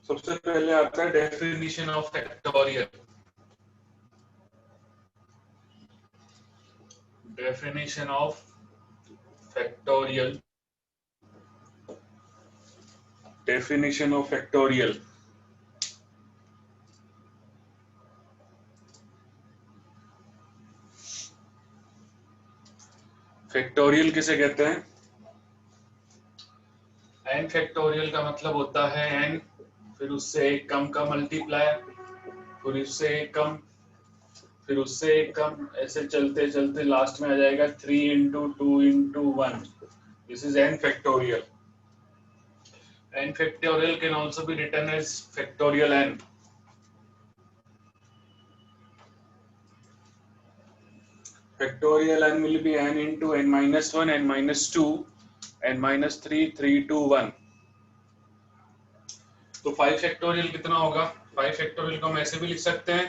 सबसे पहले आता है definition of factorial. Definition of factorial. Definition of factorial. Factorial किसे कहते हैं? एन फैक्टोरियल का मतलब होता है एन, फिर उससे एक कम का मल्टीप्लाई, फिर उससे एक कम, फिर उससे एक कम, ऐसे चलते चलते लास्ट में आ जाएगा 3 into 2 into 1। This is n factorial. N factorial can also be written as factorial n. Factorial n will be n into n minus 1, n minus 2, n minus 3, 3, 2, 1. तो 5 फैक्टोरियल कितना होगा? 5 फैक्टोरियल को हम ऐसे भी लिख सकते हैं,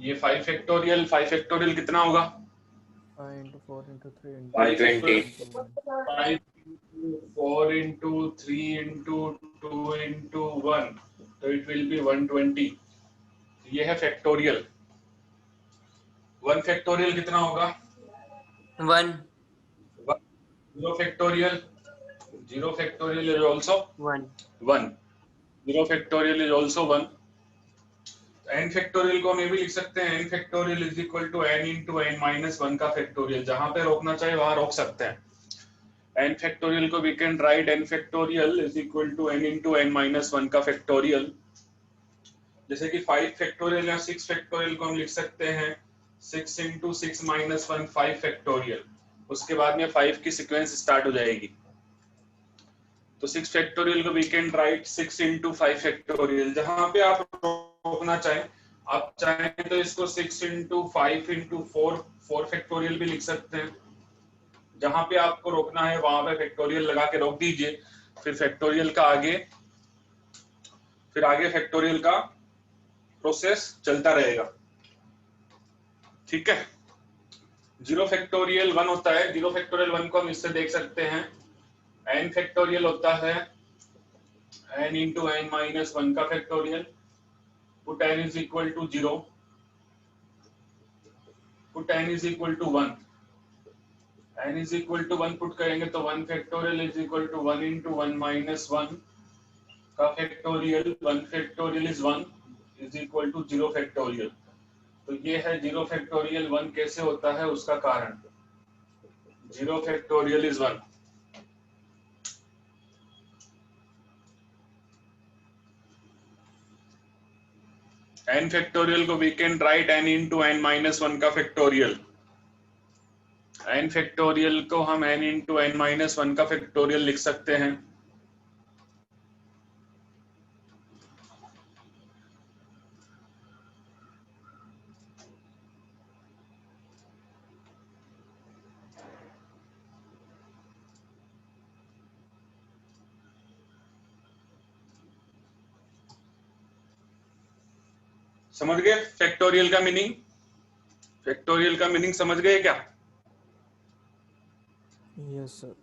ये 5 फैक्टोरियल कितना होगा? 5 into 4 into 3 into 520. 5 4 into 3 into 2 into 1, तो it will be 120। ये है फैक्टोरियल। 1 फैक्टोरियल कितना होगा? 1. 0 factorial, 0 factorial is also 1. 1। 0 factorial is also 1। n factorial को हम ये भी लिख सकते हैं, n factorial is equal to n into n minus 1 का फैक्टोरियल। जहां पे रोकना चाहे वहां रोक सकते हैं। n फैक्टोरियल को we can write n factorial is equal to n into n minus 1 का फैक्टोरियल। जैसे कि 5 फैक्टोरियल या 6 फैक्टोरियल को हम लिख सकते हैं 6 इंटू 6 माइनस 1 5 फैक्टोरियल। उसके बाद में 5 की सीक्वेंस स्टार्ट हो जाएगी। तो 6 फैक्टोरियल को we can write 6 into 5 factorial. जहां पे आप रोकना चाहें, आप चाहें तो इसको 6 इंटू 5 इंटू 4 फैक्टोरियल भी लिख सकते हैं। जहां पे आपको रोकना है वहां पे फैक्टोरियल लगा के रोक दीजिए, फिर फैक्टोरियल का आगे फैक्टोरियल का प्रोसेस चलता रहेगा। ठीक है। 0 फैक्टोरियल 1 होता है। 0 फैक्टोरियल 1 को हम इससे देख सकते हैं, n फैक्टोरियल होता है n इंटू n माइनस 1 का factorial. Put n is equal to 0, put n is equal to 1। n is equal to 1 put करेंगे तो 1 factorial is equal to 1 into 1 minus 1 का factorial. 1 factorial is 1 is equal to 0 factorial. तो ये है 0 factorial 1 कैसे होता है उसका कारण। 0 फैक्टोरियल इज 1। n फैक्टोरियल को we can write n into n minus 1 का फैक्टोरियल। n फैक्टोरियल को हम n इंटू n माइनस 1 का फैक्टोरियल लिख सकते हैं। समझ गए फैक्टोरियल का मीनिंग? फैक्टोरियल का मीनिंग समझ गए क्या? Yes, sir.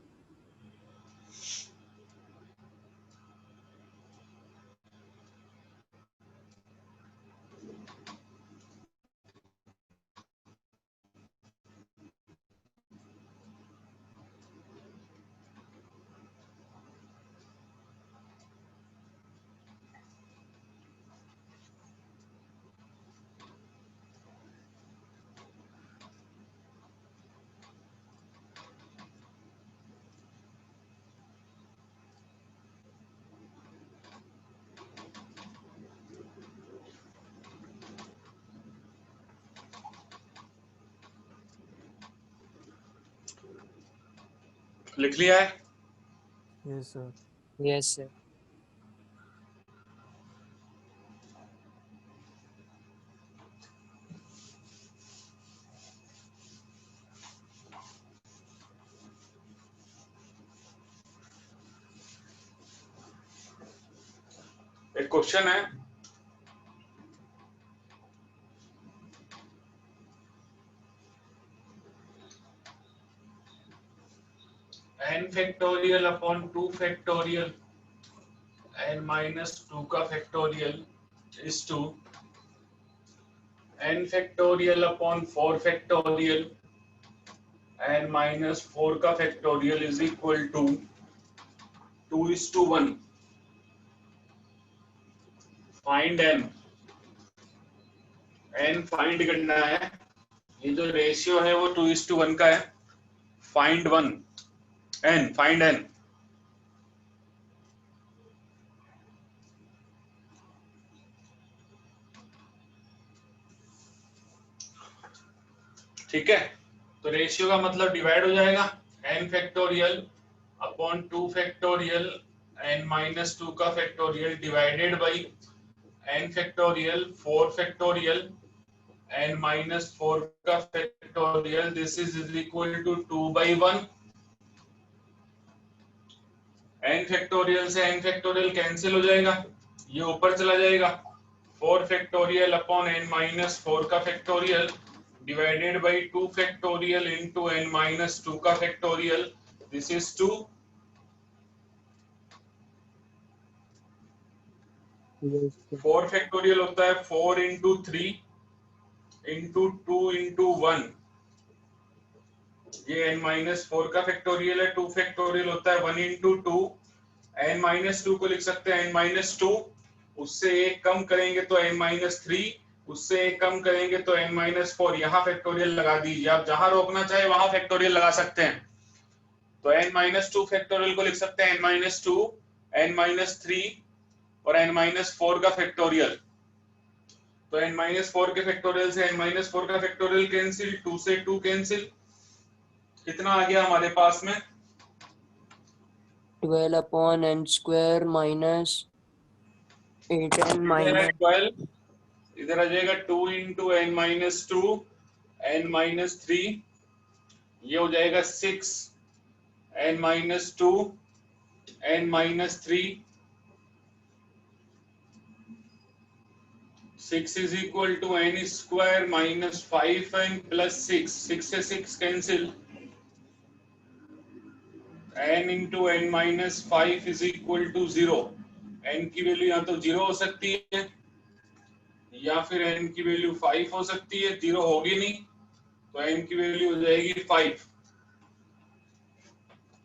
लिख लिया है? Yes, sir. Yes, sir. एक क्वेश्चन है, n factorial upon 2 factorial, n minus 2 का factorial is to n factorial upon 4 factorial n minus 4 का factorial is equal to 2:1. Find n find करना है. ये जो रेशियो है वो 2:1 का है. Find find n. ठीक है, तो रेशियो का मतलब डिवाइड हो जाएगा n factorial upon 2 factorial n minus 2 का factorial divided by n factorial 4 factorial n minus 4 का factorial. This is equal to 2/1. n factorial से n फैक्टोरियल कैंसिल हो जाएगा, ये ऊपर चला जाएगा. 4 फैक्टोरियल अपॉन n माइनस 4 का factorial divided by 2 factorial into n minus 2 का factorial. This is 2. Yes, sir. 4 factorial होता है 4 into 3 into 2 into 1. ये n minus 4 का factorial है. 2 factorial होता है 1 into 2. n minus 2 को लिख सकते हैं n minus 2. उससे एक कम करेंगे तो n minus 3. उससे एक कम करेंगे तो n माइनस 4. यहाँ फैक्टोरियल लगा दीजिए. आप जहां रोकना चाहे वहां फैक्टोरियल लगा सकते हैं. तो n माइनस 2 फैक्टोरियल को लिख सकते हैं n माइनस 2, n माइनस 3 और n माइनस 4 का फैक्टोरियल. तो n माइनस 4 के फैक्टोरियल से n माइनस 4 का फैक्टोरियल कैंसिल, 2 से 2 कैंसिल. कितना आ गया हमारे पास में? 12 upon n square minus 8n minus 12. इधर आ जाएगा 2 into n minus 2 n minus 3. ये हो जाएगा 6 n minus 2 n minus 3. 6 is equal to n square minus 5n plus 6. 6 से 6 cancel. n into n minus 5 is equal to 0. n की value यहाँ तो 0 हो सकती है या फिर n की वैल्यू 5 हो सकती है. 0 होगी नहीं तो n की वैल्यू हो जाएगी 5.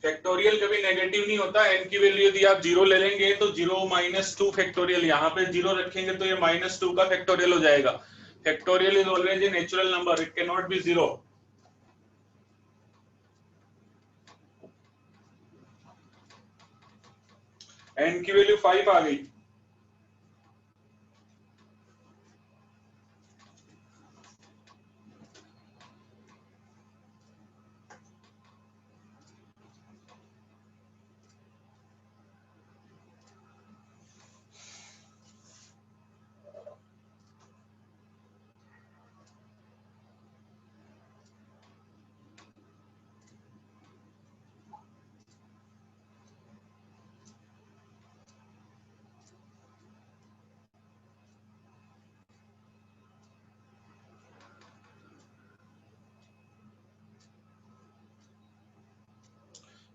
फैक्टोरियल कभी नेगेटिव नहीं होता. n की वैल्यू यदि आप 0 ले लेंगे तो 0 माइनस 2 फैक्टोरियल, यहाँ पे 0 रखेंगे तो ये माइनस 2 का फैक्टोरियल हो जाएगा. Factorial is always a natural number, it can not B 0. n की वैल्यू 5 आ गई.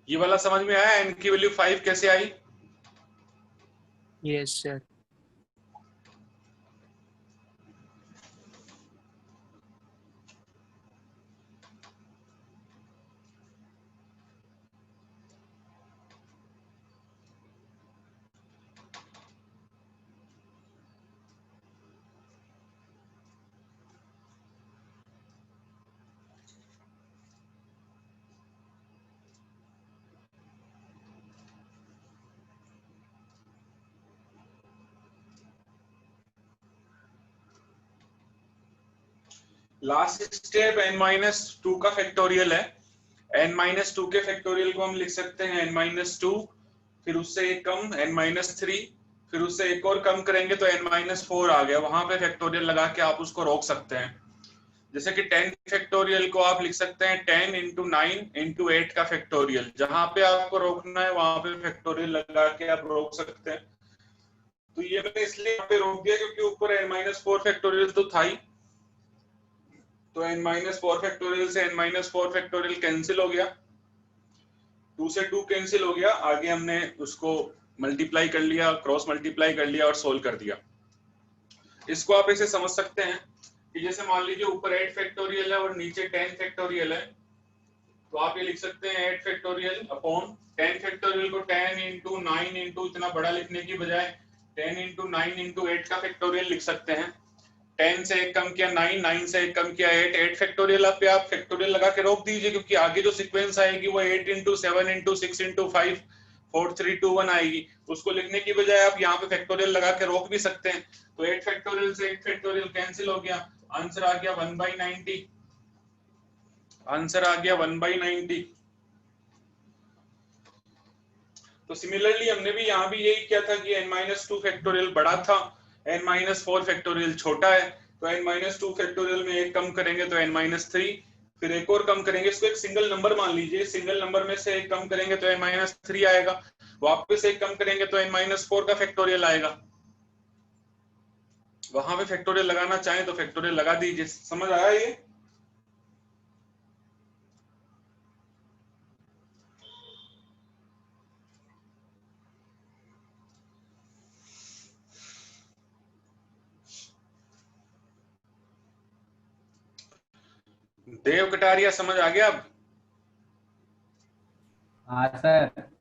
ये वाला समझ में आया? n की वैल्यू 5 कैसे आई? yes sir. Last step n minus 2 का फैक्टोरियल है. n माइनस 2 के फैक्टोरियल को हम लिख सकते हैं n माइनस 2, फिर उससे एक कम n माइनस 3, फिर उससे एक और कम करेंगे तो n माइनस 4 आ गया. वहां पे फैक्टोरियल लगा के आप उसको रोक सकते हैं. जैसे कि 10 फैक्टोरियल को आप लिख सकते हैं 10 इंटू 9 इंटू 8 का फैक्टोरियल. जहां पे आपको रोकना है वहां पे फैक्टोरियल लगा के आप रोक सकते हैं. तो ये मैंने इसलिए यहाँ पे रोक दिया क्योंकि ऊपर n माइनस 4 फैक्टोरियल तो था ही. तो n माइनस 4 फैक्टोरियल से n माइनस 4 फैक्टोरियल कैंसिल हो गया, 2 से 2 कैंसिल हो गया. आगे हमने उसको मल्टीप्लाई कर लिया, क्रॉस मल्टीप्लाई कर लिया और सोल्व कर दिया। इसको आप ऐसे समझ सकते हैं कि जैसे मान लीजिए ऊपर 8 फैक्टोरियल है और नीचे 10 फैक्टोरियल है, तो आप ये लिख सकते हैं 8 फैक्टोरियल अपॉन 10 फैक्टोरियल को 10 इंटू 9 इंटू इतना बड़ा लिखने की बजाय 10 इंटू 9 इंटू 8 का फैक्टोरियल लिख सकते हैं। 10 से 1 कम किया 9, 9 से 1 कम किया 8, 8 फैक्टोरियल पे आप फैक्टोरियल लगा के रोक दीजिए, क्योंकि आगे जो सीक्वेंस आएगी वो 8 इंटू 7 इंटू 6 इंटू 5 4 3 2 1 आएगी। उसको लिखने की बजाय आप यहाँ पे फैक्टोरियल लगा के रोक भी सकते हैं। तो 8 फैक्टोरियल से 8 फैक्टोरियल कैंसिल हो गया, आंसर आ गया 1/90। आंसर आ गया 1/90। तो सिमिलरली हमने भी यहाँ भी यही किया था कि n-2 फैक्टोरियल बड़ा था, n-4 फैक्टोरियल छोटा है, तो n-2 फैक्टोरियल में एक कम करेंगे तो n-3, फिर एक और कम करेंगे, इसको एक सिंगल नंबर मान लीजिए, सिंगल नंबर में से एक कम करेंगे तो n-3 आएगा, वापस एक कम करेंगे तो n-4 का फैक्टोरियल आएगा। वहां पे फैक्टोरियल लगाना चाहें तो फैक्टोरियल लगा दीजिए। समझ आया ये? देव कटारिया समझ आ गया अब? हाँ सर।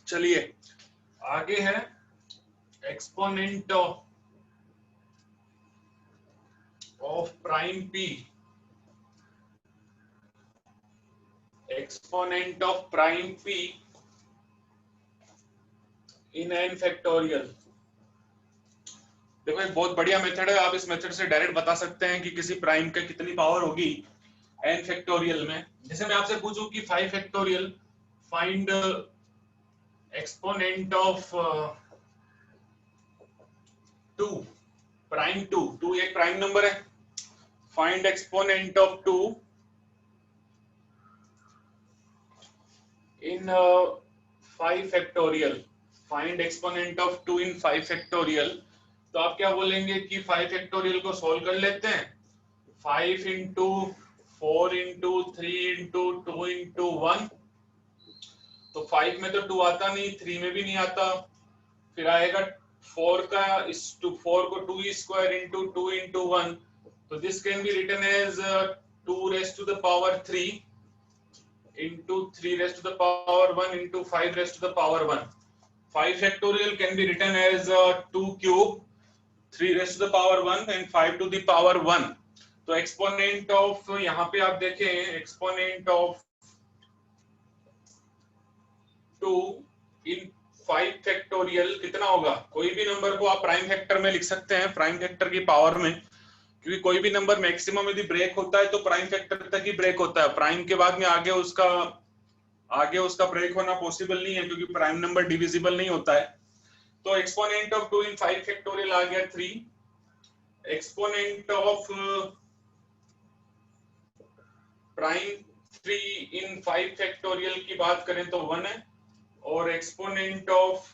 चलिए आगे है exponent of prime p, exponent of prime p in n factorial. देखो एक बहुत बढ़िया मेथड है, आप इस मेथड से डायरेक्ट बता सकते हैं कि किसी प्राइम का कितनी पावर होगी n फैक्टोरियल में। जैसे मैं आपसे पूछूं कि 5 factorial find exponent of 2 prime 2 एक प्राइम नंबर है, find exponent of 2 in 5 factorial, find exponent of 2 in 5 factorial. तो आप क्या बोलेंगे कि 5 फैक्टोरियल को सोल्व कर लेते हैं, 5 इंटू 4 इंटू 3 इंटू 2 इंटू 1, तो 5 में तो 2 आता नहीं, 3 में भी नहीं आता, फिर आएगा 4 का 4 को 2 स्क्वायर इंटू 2 इंटू 1, तो this can be written as 2 raised to the power 3 into 3 raised to the power 1 into 5 raised to the power 1. 5 factorial can be written as 2 cube 3 raised to the power 1 and 5 to the power 1. तो exponent of, यहाँ पे आप देखें exponent of 2 in 5 factorial कितना होगा। कोई भी number को आप प्राइम फैक्टर में लिख सकते हैं, प्राइम फैक्टर की पावर में, क्योंकि कोई भी नंबर मैक्सिमम यदि ब्रेक होता है तो प्राइम फैक्टर तक ही ब्रेक होता है, प्राइम के बाद में आगे उसका ब्रेक होना पॉसिबल नहीं है, क्योंकि प्राइम नंबर डिविजिबल नहीं होता है। तो एक्सपोनेंट ऑफ 2 इन 5 फैक्टोरियल आ गया 3, exponent of prime 3 in 5 factorial की बात करें तो 1 है, और एक्सपोनेंट ऑफ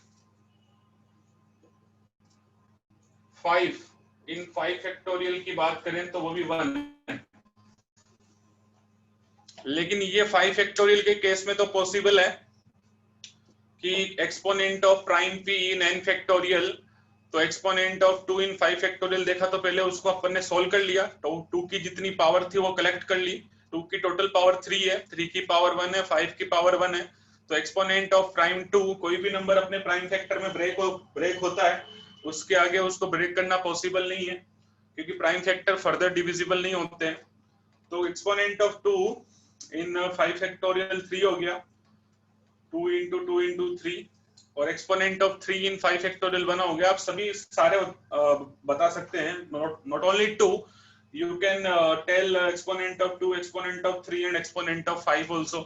5 इन 5 फैक्टोरियल की बात करें तो वो भी 1 है। लेकिन ये 5 फैक्टोरियल के केस में तो पॉसिबल है कि exponent of prime p in n factorial, तो एक्सपोनेंट ऑफ 2 इन 5 फैक्टोरियल देखा तो पहले उसको अपन ने सोल्व कर लिया, तो 2 की जितनी पावर थी वो कलेक्ट कर ली, 2 की टोटल पावर 3 है, 3 की पावर 1 है, 5 की पावर 1 है, तो एक्सपोनेंट ऑफ प्राइम 2, कोई भी नंबर अपने प्राइम फैक्टर में ब्रेक होता है, उसके आगे उसको ब्रेक करना पॉसिबल नहीं है, क्योंकि प्राइम फैक्टर फर्दर डिविजिबल नहीं होते हैं। तो एक्सपोनेंट ऑफ 2 इन 5 फैक्टोरियल 3 हो गया, 2 इंटू 3, और एक्सपोनेंट ऑफ 3 इन 5 फैक्टोरियल 1 हो गया। आप सभी सारे बता सकते हैं, not only 2, you can tell exponent of 2, exponent of 3 and exponent of 5 also।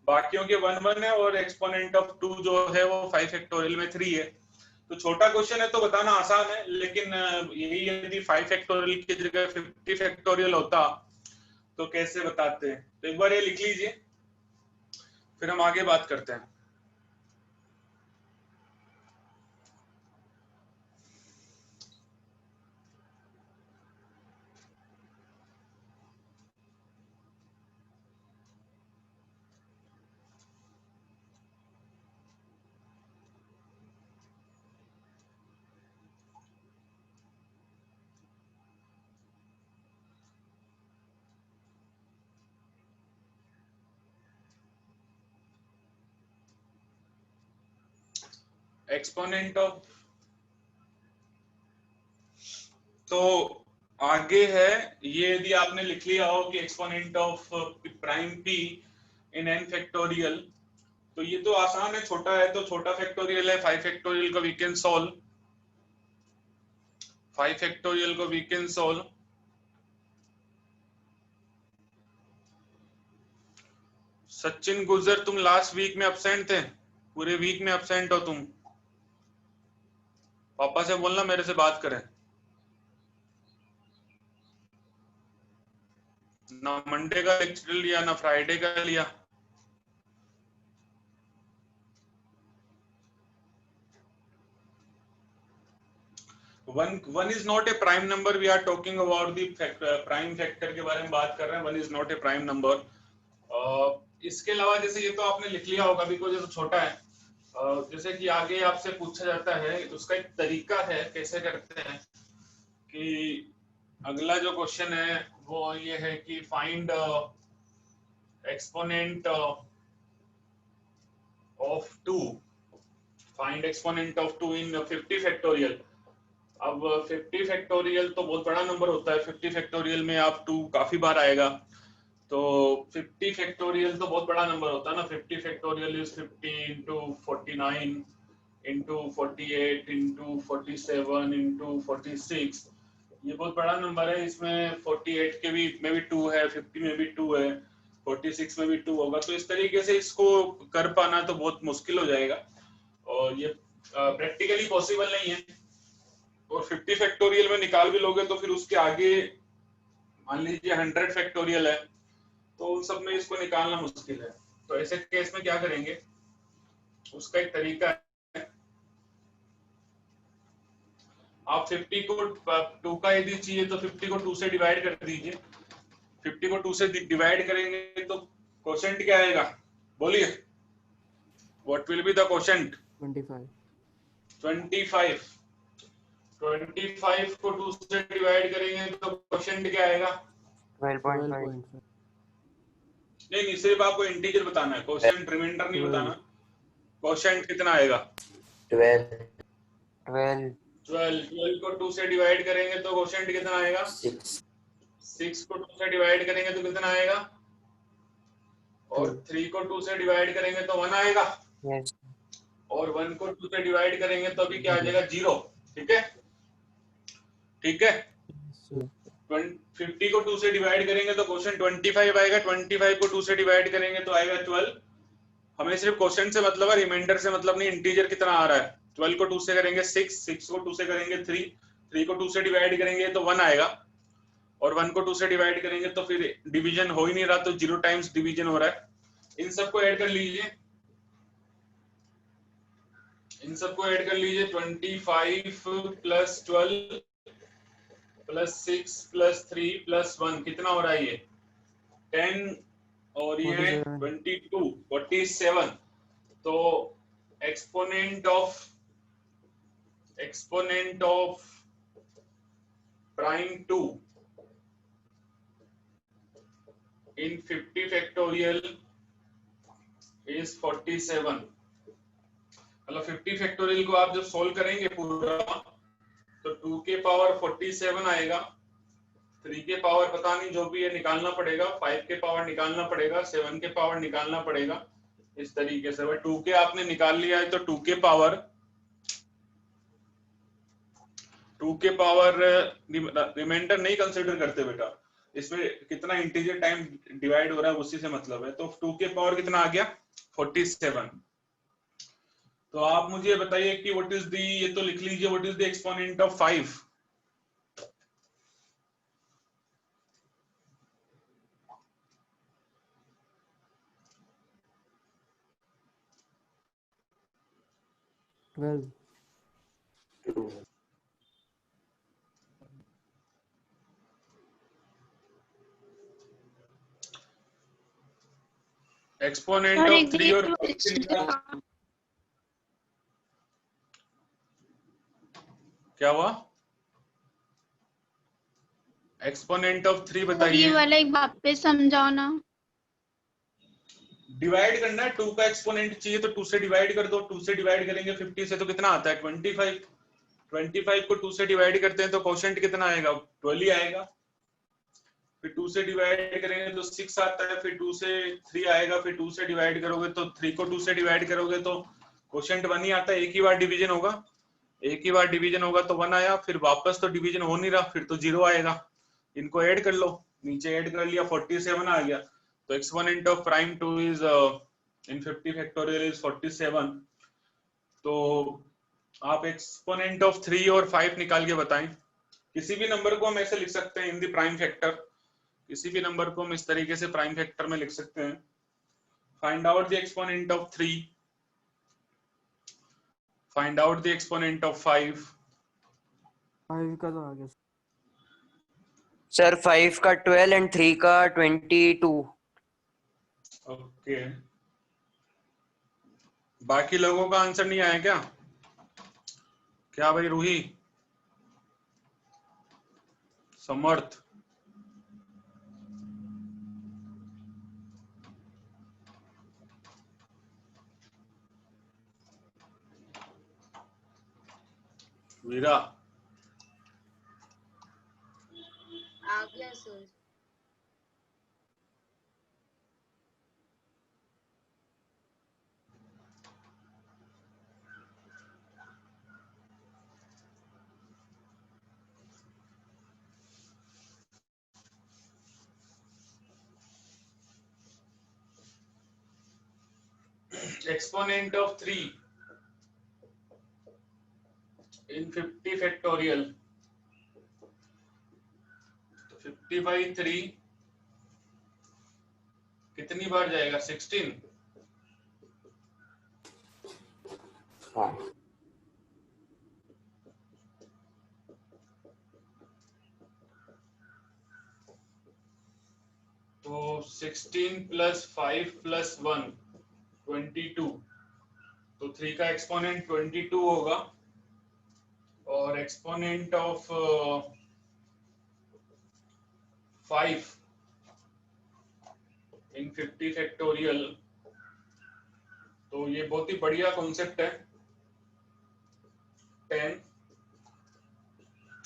बाकियों के 1 1 है और exponent of 2 जो है वो 5 फैक्टोरियल में 3 है। तो छोटा क्वेश्चन है तो बताना आसान है, लेकिन यही यदि 5 फैक्टोरियल की जगह 50 फैक्टोरियल होता तो कैसे बताते हैं। तो एक बार ये लिख लीजिए, फिर हम आगे बात करते हैं। एक्सपोनेंट ऑफ, तो आगे है ये, यदि आपने लिख लिया हो कि exponent of prime p in n factorial, तो ये तो आसान है, छोटा है तो छोटा फैक्टोरियल है। 5 फैक्टोरियल को वी कैन सॉल्व, 5 फैक्टोरियल को वी कैन सॉल्व। सचिन गुजर, तुम लास्ट वीक में एब्सेंट थे, पूरे वीक में एब्सेंट हो तुम। पापा से बोलना मेरे से बात करें। ना मंडे का लेक्चर लिया ना फ्राइडे का लिया। One is not a prime number, we are talking about the prime factor के बारे में बात कर रहे हैं। One is not a prime number. इसके अलावा जैसे ये तो आपने लिख लिया होगा बिकॉज ये तो छोटा है। जैसे कि आगे आपसे पूछा जाता है, उसका एक तरीका है कैसे करते हैं, कि अगला जो क्वेश्चन है वो ये है कि find exponent of 2, find exponent of 2 in 50 factorial. अब 50 फैक्टोरियल तो बहुत बड़ा नंबर होता है, 50 फैक्टोरियल में आप 2 काफी बार आएगा, तो 50 फैक्टोरियल तो बहुत बड़ा नंबर होता है ना। 50 factorial is 50 into 49 into 48 into 47 into 46। ये बहुत बड़ा नंबर है। इसमें 48 के भी में भी 2 है, 50 में भी 2 है, 46 में भी 2 होगा। तो इस तरीके से इसको कर पाना तो बहुत मुश्किल हो जाएगा और ये प्रैक्टिकली पॉसिबल नहीं है। और 50 फैक्टोरियल में निकाल भी लोगे तो फिर उसके आगे मान लीजिए 100 फैक्टोरियल है, तो उन सब में इसको निकालना मुश्किल है। तो ऐसे केस में क्या करेंगे, उसका एक तरीका है, आप 50 को 2 का यदि चाहिए तो 50 को 2 से डिवाइड कर दीजिए। 50 को 2 से डिवाइड करेंगे तो क्वोशेंट क्या आएगा, बोलिए, what will be the quotient? 25। 25। 25 को 2 से डिवाइड करेंगे तो क्वोशेंट क्या आएगा? 12.5। नहीं, सिर्फ आपको इंटीजर बताना है, क्वोशेंट रिमाइंडर नहीं बताना। क्वोशेंट कितना आएगा? 12 को 2 से डिवाइड करेंगे तो क्वोशेंट कितना आएगा? 6 को 2 से डिवाइड करेंगे तो कितना आएगा? और 3 को 2 से डिवाइड करेंगे तो 1 आएगा। yes और 1 को 2 से डिवाइड करेंगे तो अभी क्या आ जाएगा? 0। ठीक है, ठीक है। 50 को 2 से डिवाइड करेंगे तो क्वोशेंट 25 आएगा। 25 को 2 से डिवाइड करेंगे तो आएगा 12। हमें सिर्फ क्वोशेंट से मतलब है, रिमाइंडर से मतलब नहीं, इंटीजर कितना आ रहा है। 12 को 2 से करेंगे 6, 6 को 2 से करेंगे 3, 3 को 2 से डिवाइड करेंगे तो 1 आएगा। और 1 को 2 से डिवाइड करेंगे तो फिर डिवीजन हो ही नहीं रहा, तो 0 टाइम्स डिवीजन हो रहा है। इन सबको ऐड कर लीजिए, इन सबको ऐड कर लीजिए। 25 प्लस 12 प्लस 6 प्लस 3 प्लस 1 कितना हो रहा है? ये 10 और ये 22, 47। तो exponent of prime 2 in 50 factorial is 47। मतलब 50 फैक्टोरियल को आप जब सोल्व करेंगे पूरा तो 2 के पावर 47 आएगा, 3 के पावर पता नहीं जो भी है निकालना पड़ेगा, 5 के पावर निकालना पड़ेगा, 7 के पावर निकालना पड़ेगा, इस तरीके से। भाई 2k आपने निकाल लिया है तो 2k पावर रिमाइंडर नहीं कंसिडर करते बेटा, इसमें कितना इंटीजर टाइम डिवाइड हो रहा है उसी से मतलब है। तो 2k पावर कितना आ गया 47। तो आप मुझे बताइए कि व्हाट इज द, ये तो लिख लीजिए, what is the exponent of 5। 12. 2. Exponent sir of एक 3 और मिनट क्या हुआ? एक्सपोनेंट ऑफ 3 ये बताइए। वाला एक वापस समझाओ ना। डिवाइड करना है, 2 का एक्सपोनेंट चाहिए तो 2 से डिवाइड कर दो। 2 से डिवाइड करेंगे 50 से तो कितना आता है 25। 25 को 2 से डिवाइड करते हैं तो क्वोशंट कितना आएगा 12 ही आएगा। फिर 2 से डिवाइड करेंगे तो 6 आता है, फिर 2 से 3 आएगा, फिर 2 से डिवाइड करोगे तो 3 को 2 से डिवाइड करोगे तो क्वोशंट 1 ही आता है। एक ही बार डिवीजन होगा, एक ही बार डिवीजन होगा तो 1 आया, फिर वापस तो डिवीजन हो नहीं रहा, फिर तो 0 आएगा। इनको ऐड कर लो, नीचे ऐड कर लिया 47 आ गया। तो exponent of prime 2 is in 50 factorial is 47। तो आप एक्सपोनेंट ऑफ 3 और 5 निकाल के बताएं। किसी भी नंबर को हम ऐसे लिख सकते हैं इन द प्राइम फैक्टर, किसी भी नंबर को हम इस तरीके से प्राइम फैक्टर में लिख सकते हैं। Find out the exponent of 3, find out the exponent of 5। 5 का तो आ गया सर 5 का 12 एंड 3 का 22। ओके, बाकी लोगों का आंसर नहीं आया क्या? क्या भाई रूही, समर्थ, वीरा? आ गया sir. Exponent of 3 in 50 factorial, तो 50 by 3 कितनी बार जाएगा 16। हाँ तो 16 प्लस 5 प्लस 1 22। तो 3 का एक्सपोनेंट 22 होगा और एक्सपोनेंट ऑफ 5 इन 50 फैक्टोरियल, तो ये बहुत ही बढ़िया कॉन्सेप्ट है 10।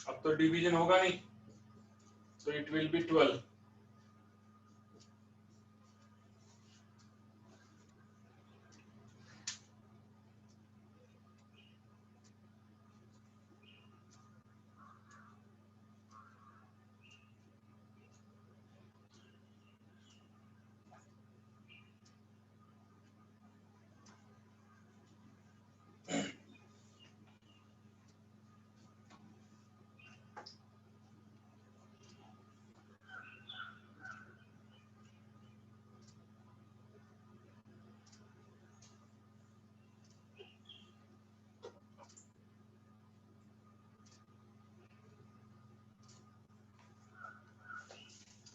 अब तो डिवीजन होगा नहीं, तो इट विल बी 12।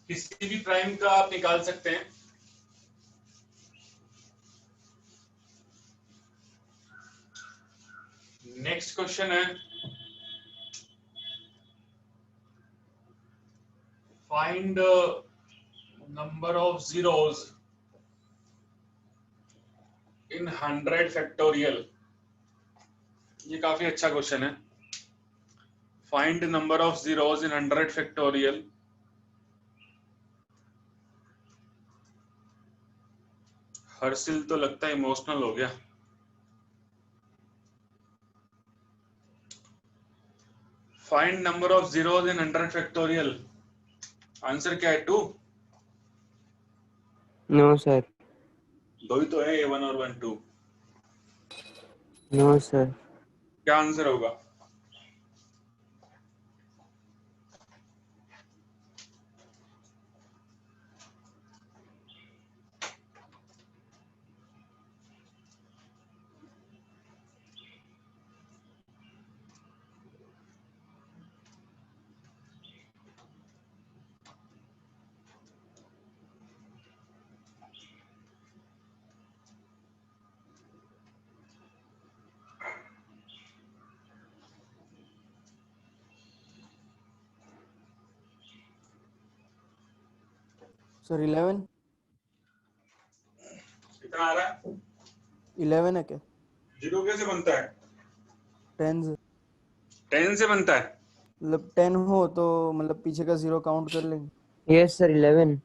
किसी भी प्राइम का आप निकाल सकते हैं। नेक्स्ट क्वेश्चन है, find number of zeros in 100 factorial. ये काफी अच्छा क्वेश्चन है। Find number of zeros in 100 factorial. Harshil तो लगता है इमोशनल हो गया। Find number of zeros in 100 factorial. Answer क्या है? 2। No sir. दो ही तो है, A1 और 1 2। No sir. क्या आंसर होगा? सर 11 कितना आ रहा है? 11 है क्या? जीरो कैसे बनता है? 10 से 10 से बनता है। मतलब 10 हो तो मतलब पीछे का 0 काउंट कर लेंगे। Yes sir 11।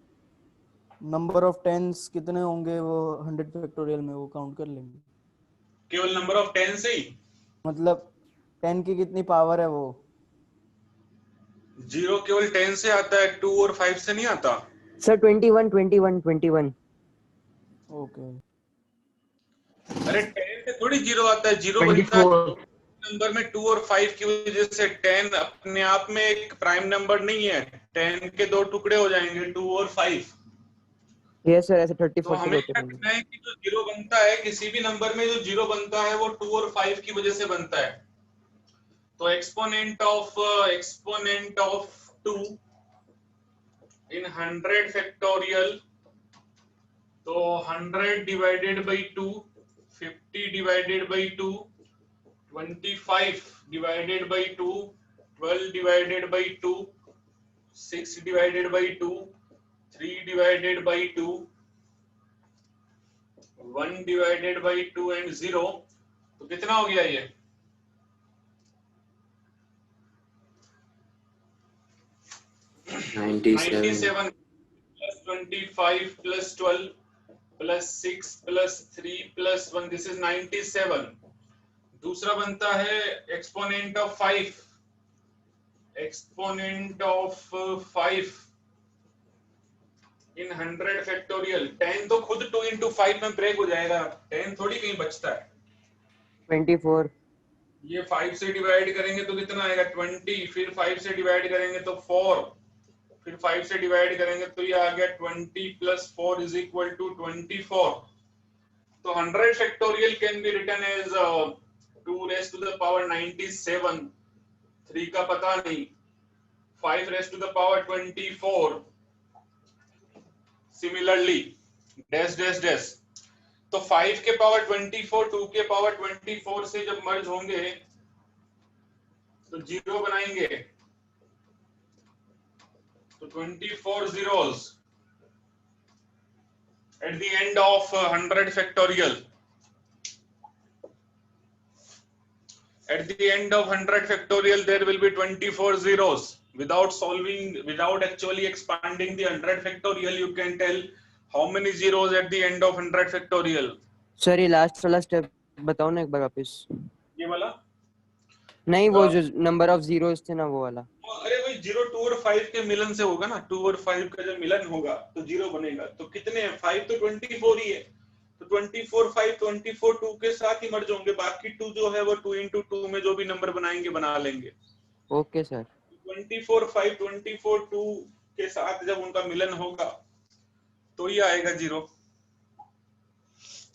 Number of tens कितने होंगे वो 100 फैक्टोरियल में, वो काउंट कर लेंगे। केवल नंबर ऑफ 10 से ही? मतलब 10 की कितनी पावर है वो। जीरो केवल 10 से आता है, 2 और 5 से नहीं आता। सर 21। ओके। अरे 10 से थोड़ी जीरो आता है, जीरो बनता है 24। नंबर में 2 और 5 की वजह से। 10 अपने आप में एक प्राइम नंबर नहीं है। 10 के दो टुकड़े हो जाएंगे, 2 और 5। यस सर ऐसे 30 तो 40 हमें होते क्या हैं। करना है कि जो जीरो बनता है किसी भी नंबर में, जो जीरो बनता है वो 2 और 5 की वजह से बनता है। तो एक्सपोनेंट ऑफ 2 इन 100 फैक्टोरियल, तो 100 divided by 2, 50 divided by 2, 25 divided by 2, 12 divided by 2, 6 divided by 2, 3 divided by 2, 1 divided by 2 and 0। तो कितना हो गया ये? $97। 97 plus 25 plus 12 plus 6 plus 3 plus 1, this is 97। दूसरा बनता है exponent of 5। Exponent of 5 in 100 factorial. 10 तो खुद 2 into 5 में ब्रेक हो जाएगा, 10 थोड़ी कहीं बचता है। 24। ये 5 से डिवाइड करेंगे तो कितना आएगा? 20। फिर 5 से डिवाइड करेंगे तो 4। फिर 5 से डिवाइड करेंगे तो ये आ गया 20 प्लस 4 इज इक्वल टू 24। तो 100 factorial can be written as 2 raised to the power 97। 3 का पता नहीं। 5 raised to the power 24। Similarly dash dash dash. तो 5 के पावर 24 2 के पावर 24 से जब मर्ज होंगे तो जीरो बनाएंगे, तो 24 zeros at the end of 100 factorial. At the end of 100 factorial there will be 24 zeros. Without solving, without actually expanding the 100 factorial, you can tell how many zeros at the end of 100 factorial. Sir ये last वाला step बताओ ना एक बार वापस। ये वाला नहीं वो जो नंबर ऑफ जीरोस थे ना वो वाला। अरे भाई 0 2 और 5 के मिलन से होगा ना। 2 और 5 का जब मिलन होगा तो जीरो बनेगा। तो कितने हैं? 5 तो 24 ही है, तो 24 5 24 2 के साथ ही मर्ज होंगे। बाकी 2 जो है वो 2 into 2 में जो भी नंबर बनाएंगे बना लेंगे। Okay sir. 24 5 24 2 के साथ जब उनका मिलन होगा तो ही आएगा जीरो।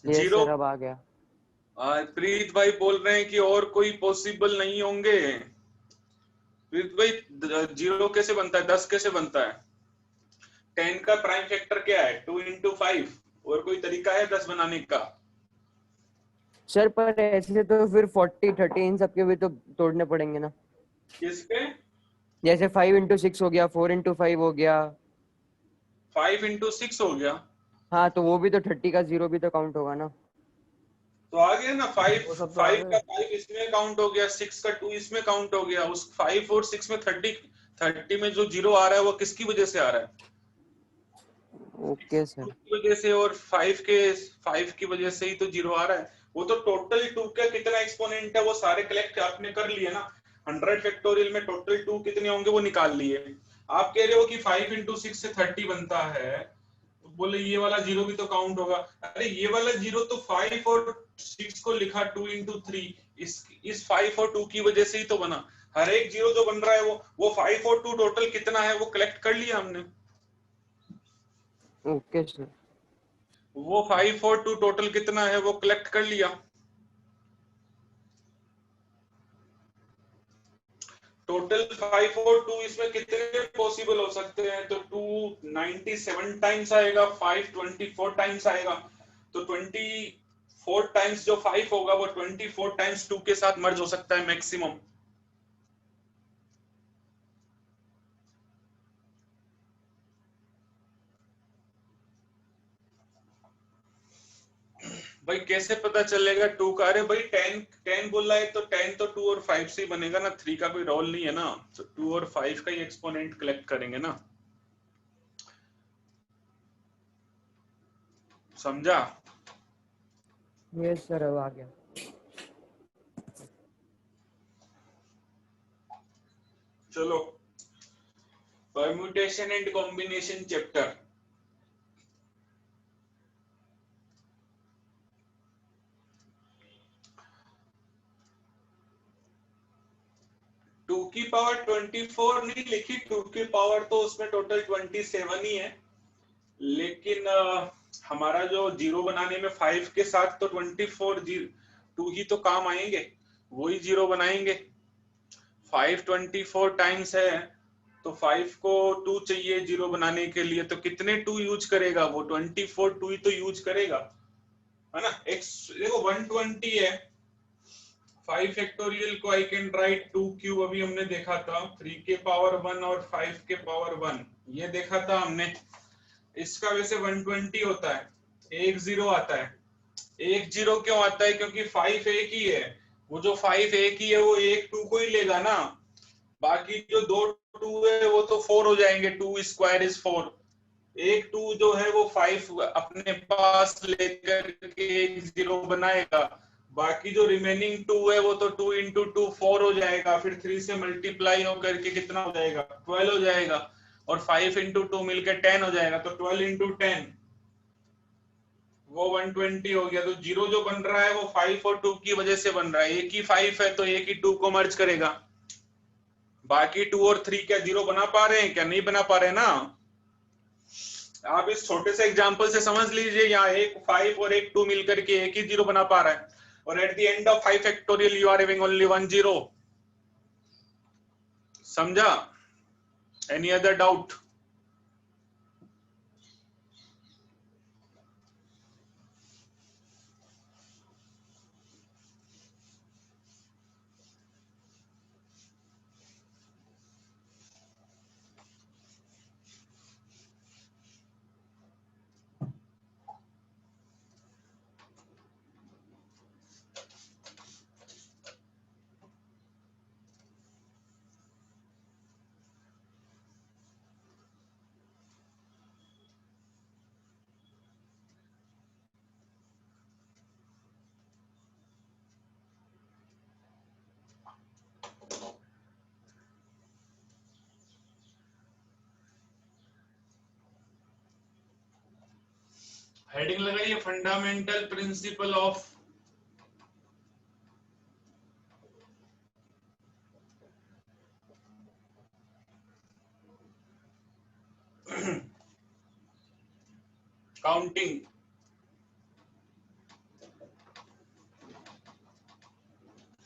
यस जीरो सर अब आ गया। प्रीत भाई बोल रहे हैं कि और कोई पॉसिबल नहीं होंगे। प्रीत भाई जीरो कैसे बनता है? 10 कैसे बनता है? 10 का प्राइम फैक्टर क्या है? 2 into 5। और कोई तरीका है 10 बनाने का? सर पर ऐसे तो फिर 40 30 इन सबके भी तो तोड़ने पड़ेंगे ना। किसके? जैसे 5 into 6 हो गया, 4 into 5 हो गया, 5 into 6 हो गया। हाँ तो वो भी तो 30 का जीरो भी तो काउंट होगा ना। तो आ गया ना। 5 वो सब तो आ 5 का गए। 5 इसमें काउंट हो गया, 6 का 2 इसमें काउंट हो गया। उस 5 और 6 में 30 में जो जीरो आ रहा है वो किसकी वजह से आ रहा है? Okay sir. 2 की वजह से और 5 की वजह से ही तो 0 आ रहा है। वो तो टोटल 2 का कितना एक्सपोनेंट है वो सारे कलेक्ट आपने कर लिए ना। 100 फैक्टोरियल में टोटल 2 कितने होंगे वो निकाल लिए। आप कह रहे हो कि 5 into 6 से 30 बनता है, तो बोले ये वाला 0 भी तो काउंट होगा। अरे ये वाला 0 तो 5 और 6 को लिखा 2 into 3, इस 5 और 2 की वजह से ही तो बना। हर एक 0 जो बन रहा है वो 5 और 2 टोटल कितना है वो कलेक्ट कर लिया हमने। Okay sir. वो 5 और 2 टोटल कितना है वो कलेक्ट कर लिया। टोटल 5 और 2 इसमें कितने पॉसिबल हो सकते हैं? तो 2 97 टाइम्स आएगा, 5 24 टाइम्स आएगा। तो 24 टाइम्स जो 5 होगा वो 24 टाइम्स 2 के साथ मर्ज हो सकता है मैक्सिमम। भाई कैसे पता चलेगा 2 का? अरे भाई 10 बोला है तो 10 तो 2 और 5 से ही बनेगा ना, 3 का कोई रोल नहीं है ना। तो 2 और 5 का ही एक्सपोनेंट कलेक्ट करेंगे ना। समझा? यस सर, अब आ गया। चलो, permutation and combination chapter. Two की पावर 24 नहीं लिखी, 2 की पावर तो उसमें टोटल 27 ही है। लेकिन हमारा जो 0 बनाने में 5 के साथ तो 24 2 ही तो काम आएंगे, वही 0 बनाएंगे। 5 24 टाइम्स है तो 5 को 2 चाहिए 0 बनाने के लिए, तो कितने 2 यूज करेगा वो? 24 2 ही तो यूज करेगा, है ना। x देखो 120 है। 5 फैक्टोरियल को आई कैन राइट 2 क्यूब, अभी हमने देखा था 3 के पावर 1 और 5 के पावर 1, ये देखा था हमने। इसका वैसे 120 होता है, एक 0 आता है। एक 0 क्यों आता है? क्योंकि 5 एक ही है। वो जो 5 एक ही है वो एक 2 को ही लेगा ना, बाकी जो 2 2 है वो तो 4 हो जाएंगे। 2 स्क्वायर इज 4। एक 2 जो है वो 5 अपने पास लेकर के एक 0 बनाएगा। बाकी जो रिमेनिंग 2 है वो तो 2 into 2 4 हो जाएगा। फिर 3 से मल्टीप्लाई होकर के कितना हो जाएगा? 12 हो जाएगा। और 5 into 2 मिलकर 10 हो जाएगा। तो 12 into 10 वो 120 हो गया। तो 0 जो बन रहा है वो 5 और 2 की वजह से बन रहा है। एक ही 5 है तो एक ही 2 को मर्ज करेगा। बाकी 2 और 3 क्या 0 बना पा रहे हैं? क्या नहीं बना पा रहे ना। आप इस छोटे से एग्जांपल से समझ लीजिए, यहाँ एक 5 और एक 2 मिलकर के एक ही 0 बना पा रहा है। और at the end of 5 factorial you are having only 1 0। समझा? Any other doubt? हेडिंग लगाइए, fundamental principle of counting.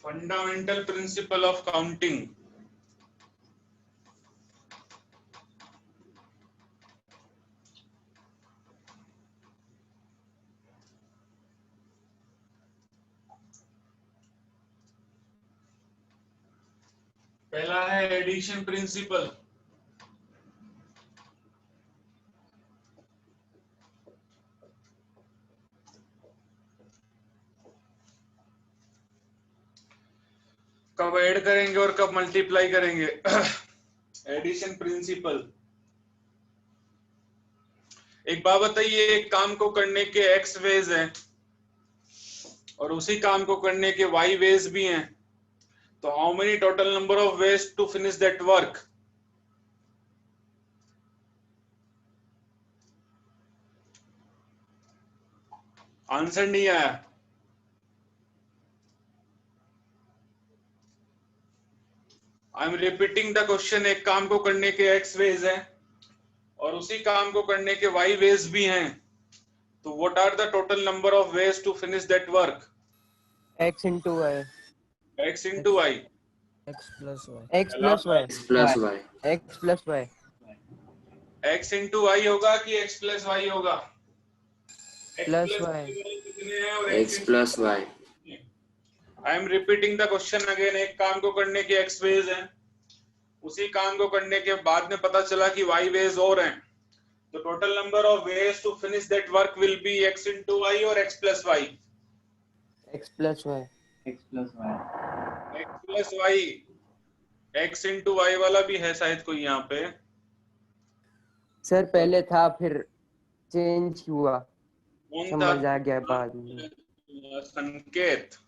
Fundamental principle of counting. पहला है एडिशन प्रिंसिपल। कब ऐड करेंगे और कब मल्टीप्लाई करेंगे। Addition principle. एक बात बताइए, एक काम को करने के x वेज हैं और उसी काम को करने के y वेज भी हैं, तो how many total number of ways to finish that work? Answer नहीं आया। I am repeating the question. एक काम को करने के x वेज हैं और उसी काम को करने के y वेज भी हैं, तो what are the total number of ways to finish that work? x into y. x into y। x plus y. x plus y. x plus y. x plus y. x into y होगा कि x plus y होगा? Plus y. कितने हैं और x plus y. I am repeating the question again. एक काम को करने के x वेज हैं, उसी काम को करने के बाद में पता चला कि y वेज और हैं, तो total number of ways to finish that work will be x into y और x plus y? x plus y. x plus y. x plus y। x into y वाला भी है शायद कोई यहाँ पे। सर पहले था फिर चेंज हुआ, कौन समझ था? आ गया बाद में। संकेत।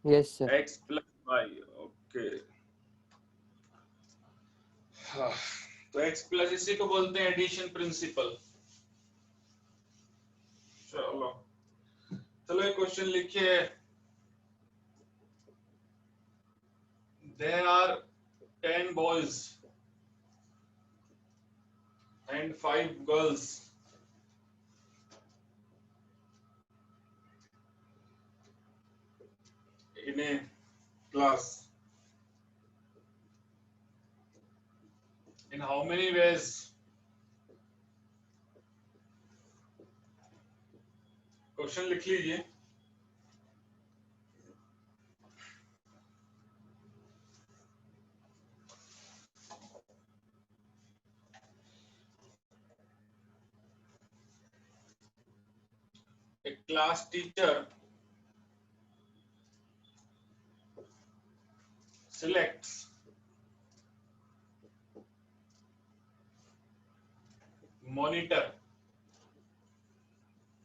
Yes sir. x plus y। Okay. हाँ, तो x प्लस इसी को बोलते हैं एडिशन प्रिंसिपल। चलो चलो एक क्वेश्चन लिखिए। There are 10 boys and 5 girls in a class. In how many ways question लिख लीजिए। A class teacher selects monitor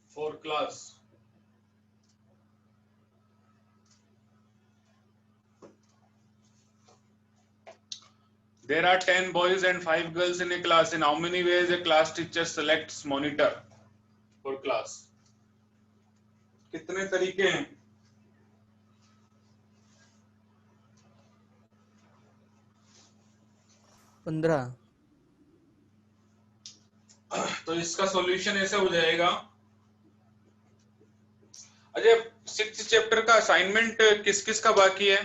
for class. There are 10 boys and 5 girls in a class. In how many ways a class teacher selects monitor for class? कितने तरीके हैं? पंद्रह। तो इसका solution ऐसे हो जाएगा। अजय, 6th चैप्टर का असाइनमेंट किस किस का बाकी है?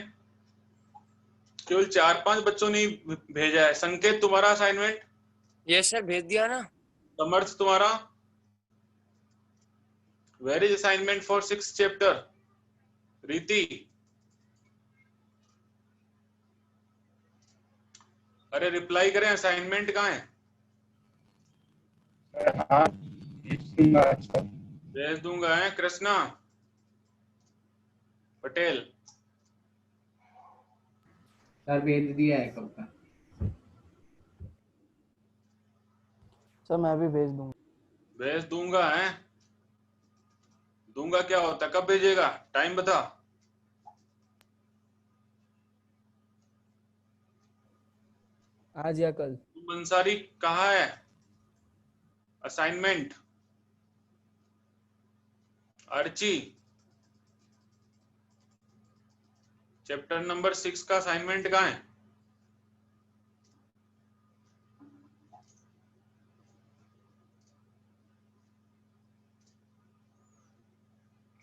केवल 4-5 बच्चों ने भेजा है। संकेत तुम्हारा असाइनमेंट? यस सर, भेज दिया ना। समर्थ तुम्हारा? Where is assignment for 6th chapter? रीति? अरे रिप्लाई करें, असाइनमेंट कहाँ है? भेज दूंगा है। कृष्णा पटेल? सर भेज दिया है कब का। सर मैं भी भेज दूंगा। भेज दूंगा है। दूंगा क्या होता है? कब भेजेगा? टाइम बता। आज या कल। बंसारी कहाँ है असाइनमेंट? अर्ची, चैप्टर नंबर 6 का असाइनमेंट कहाँ है?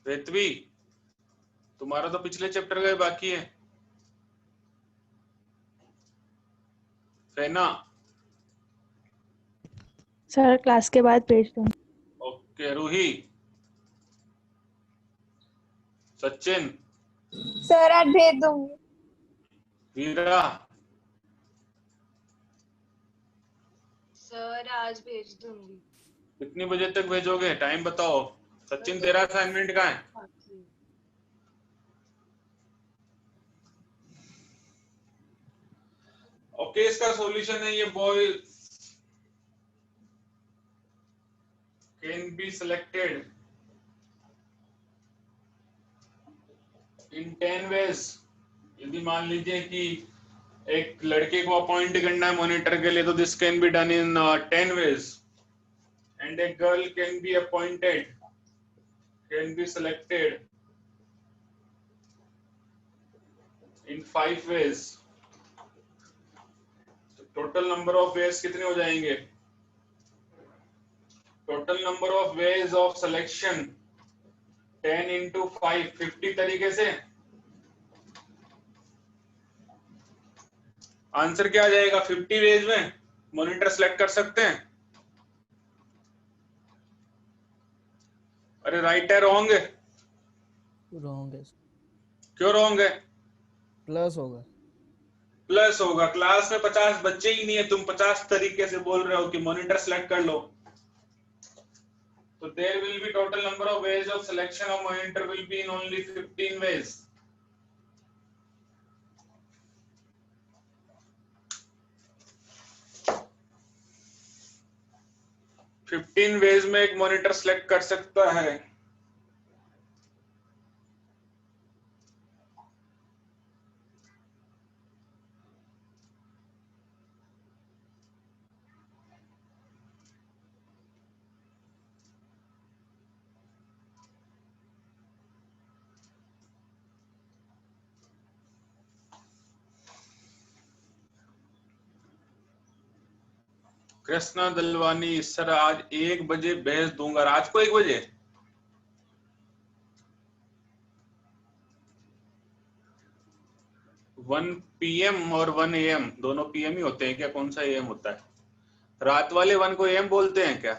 रेतवी, तुम्हारा तो पिछले चैप्टर का ही बाकी है। फैना? सर क्लास के बाद भेज दूंगी। ओके। रूही? सचिन? सर आज भेज दूंगी। वीरा? सर आज भेज दूंगी। कितनी बजे तक भेजोगे? टाइम बताओ। सचिन तेरा असाइनमेंट कहाँ है? ओके, इसका सॉल्यूशन है ये boy be selected in 10 ways. यदि मान लीजिए कि एक लड़के को अपॉइंट करना है मॉनिटर के लिए, तो this can be done in 10 ways. And a girl can be appointed, can be selected in 5 ways. तो total number of ways कितने हो जाएंगे? Total number of ways of selection 10 into 5, 50 तरीके से. आंसर क्या आ जाएगा? 50 वेज में मॉनिटर सेलेक्ट कर सकते हैं. अरे राइट है, रॉन्ग है? रॉन्ग है, क्यों रॉन्ग है? प्लस होगा. प्लस होगा. क्लास में 50 बच्चे ही नहीं है, तुम 50 तरीके से बोल रहे हो कि मॉनिटर सेलेक्ट कर लो. तो there will be total number of ways of selection of monitor will be in only 15 ways. Fifteen ways में एक मॉनिटर सेलेक्ट कर सकता है. कृष्णा दलवानी सर आज 1 बजे भेज दूंगा. रात को 1 बजे? वन PM और 1 AM दोनों PM ही होते हैं क्या? कौन सा AM होता है? रात वाले 1 को AM बोलते हैं क्या?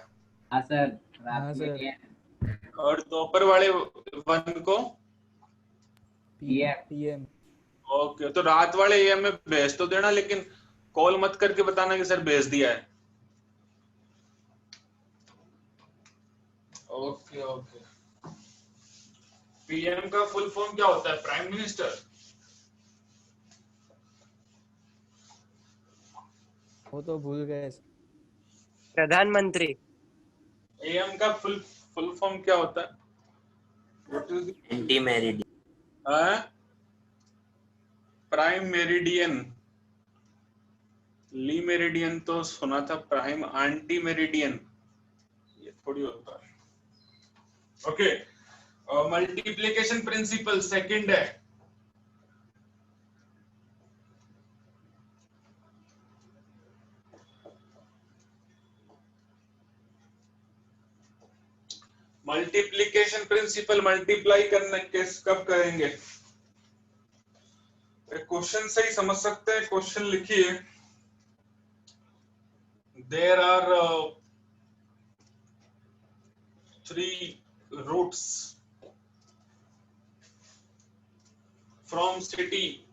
हाँ सर, हाँ रात सर. में और दोपहर वाले 1 को PM. ओके, तो रात वाले AM में भेज तो देना, लेकिन कॉल मत करके बताना कि सर भेज दिया है. Okay okay. PM का फुल फॉर्म क्या होता है? Prime minister. वो तो भूल गए. प्रधानमंत्री. AM का फुल फॉर्म क्या होता है? What is anti meridian. Prime meridian. Lee meridian तो सुना था. प्राइम एंटी मेरिडियन ये थोड़ी होता है. ओके. मल्टीप्लिकेशन प्रिंसिपल सेकंड है. मल्टीप्लिकेशन प्रिंसिपल मल्टीप्लाई करने किस कब करेंगे? क्वेश्चन से ही समझ सकते हैं. क्वेश्चन लिखिए. There are 3 routes from city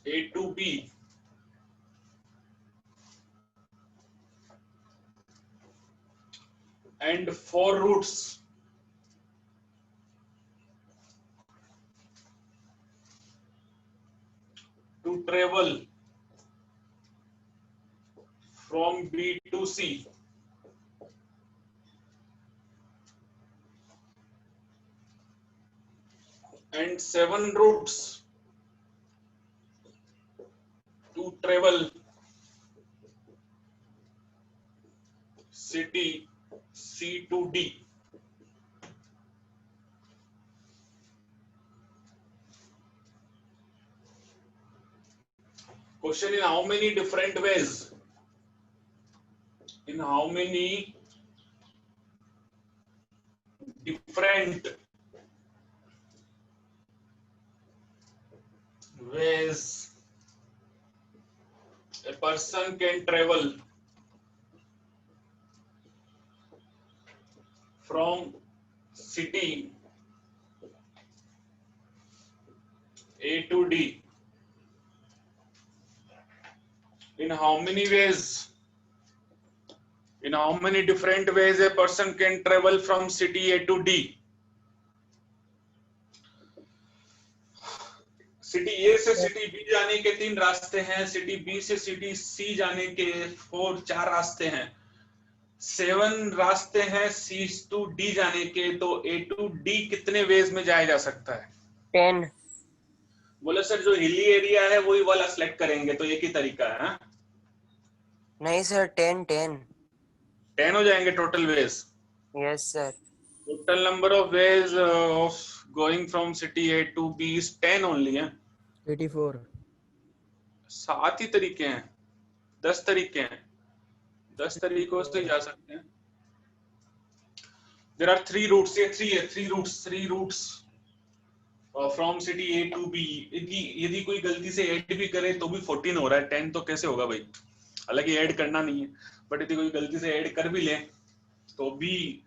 A to B and 4 routes to travel from B to C. And 7 routes to travel city C to D. Question: in how many different ways? In how many different ways a person can travel from city A to D? In how many ways? In how many different ways a person can travel from city A to D? City A से city B जाने के 3 रास्ते हैं. City B से city C जाने के 4 रास्ते हैं. 7 रास्ते हैं C to D जाने के, तो A to D कितने वेज में जाया जा सकता है? 10। बोले सर जो हिली एरिया है वही वाला सिलेक्ट करेंगे, तो एक ही तरीका है। हाँ? नहीं सर, 10 10 हो जाएंगे total ways. Yes sir. Total number of ways of going from city A to B is 10 only है। 84। 7 ही तरीके हैं, 10 तरीके हैं, 10 तरीकों से जा सकते हैं। There are 3 routes, ये 3 routes from city A to B। यदि कोई गलती से ऐड भी करे तो भी 14 हो रहा है, 10 तो कैसे होगा भाई? हालांकि ऐड करना नहीं है, बट यदि कोई गलती से ऐड कर भी ले तो भी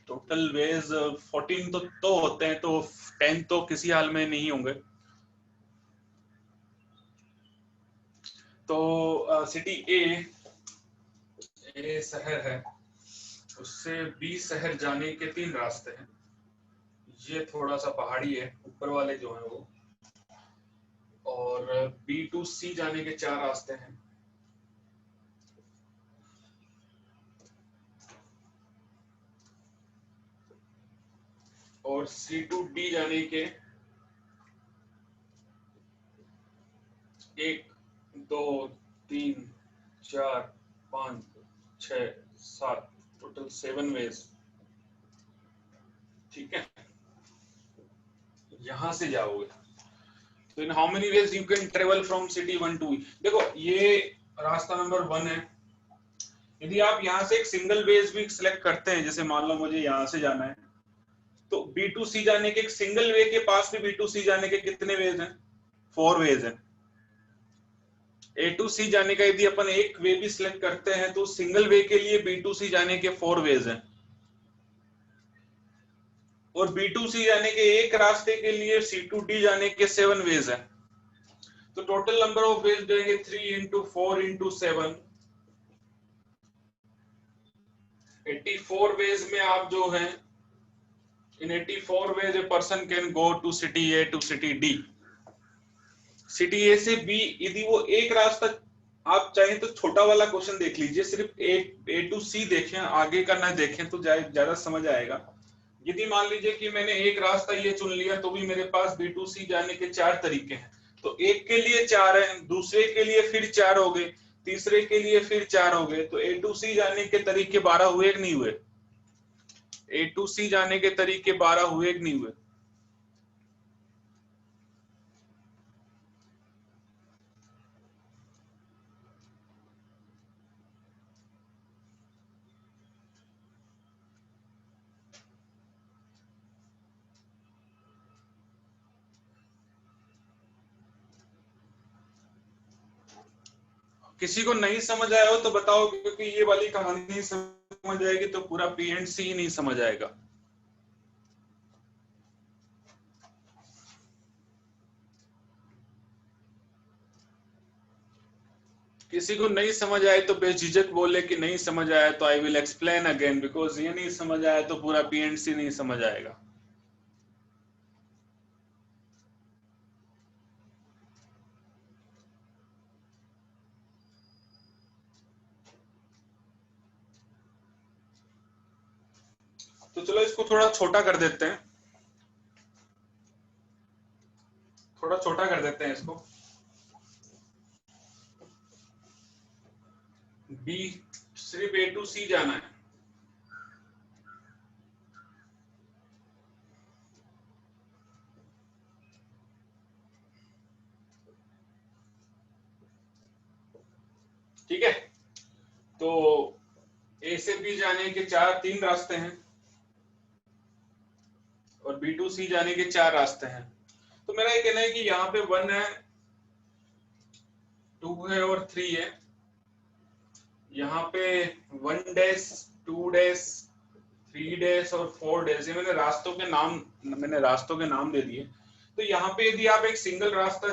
टोटल वेज 14 तो होते हैं, तो 10 तो किसी हाल में नहीं होंगे। तो सिटी ए शहर है, उससे B शहर जाने के 3 रास्ते हैं। ये थोड़ा सा पहाड़ी है, ऊपर वाले जो है वो, और B to C जाने के 4 रास्ते हैं। और C to D जाने के 1 2 3 4 5 6 7 टोटल 7 वेज। ठीक है, यहां से जाओगे तो इन how many ways you can travel from city 1 to E। देखो ये रास्ता नंबर 1 है। यदि आप यहां से एक सिंगल वेज भी सिलेक्ट करते हैं, जैसे मान लो मुझे यहां से जाना है, तो B to C जाने के एक सिंगल वे के पास भी B to C जाने के कितने वेज हैं? 4 वेज हैं। A to C जाने का यदि अपन एक वे भी सिलेक्ट करते हैं तो सिंगल वे के लिए B to C जाने के 4 वेज हैं, और B to C जाने के एक रास्ते के लिए C to D जाने के 7 वेज हैं। तो टोटल नंबर ऑफ वेज देंगे 3 into 4 into 7, 84 वेज में आप जो हैं, in 84 ways a person can go to city A to city D। City A से B यदि वो एक रास्ता, आप चाहें तो छोटा वाला क्वेश्चन देख लीजिए, सिर्फ A to C देखें, आगे का ना देखें तो ज्यादा समझ आएगा। यदि मान लीजिए कि मैंने एक रास्ता ये चुन लिया, तो भी मेरे पास B to C जाने के 4 तरीके हैं। तो एक के लिए 4 है, दूसरे के लिए फिर 4 हो गए, तीसरे के लिए फिर 4 हो गए, तो A to C जाने के तरीके 12 हुए कि नहीं हुए? A to C जाने के तरीके 12 हुए कि नहीं हुए? किसी को नहीं समझ आया हो तो बताओ, क्योंकि ये वाली कहानी नहीं समझ आएगी तो पूरा P&C ही नहीं समझ आएगा। किसी को नहीं समझ आए तो बेझिझक बोले कि नहीं समझ आया, तो I will explain again, because ये नहीं समझ आया तो पूरा P&C नहीं समझ आएगा। तो चलो इसको थोड़ा छोटा कर देते हैं, थोड़ा छोटा कर देते हैं इसको। B सिर्फ A to C जाना है, ठीक है। तो A से B जाने के 3 रास्ते हैं, और B to C जाने के 4 रास्ते हैं। तो मेरा ये कहना है कि यहाँ पे 1 है, 2 है और 3 है। यहाँ पे 1 डैश, 2 डैश, 3 डैश और 4 डैश, ये मैंने रास्तों के नाम दे दिए। तो यहाँ पे यदि आप एक सिंगल रास्ता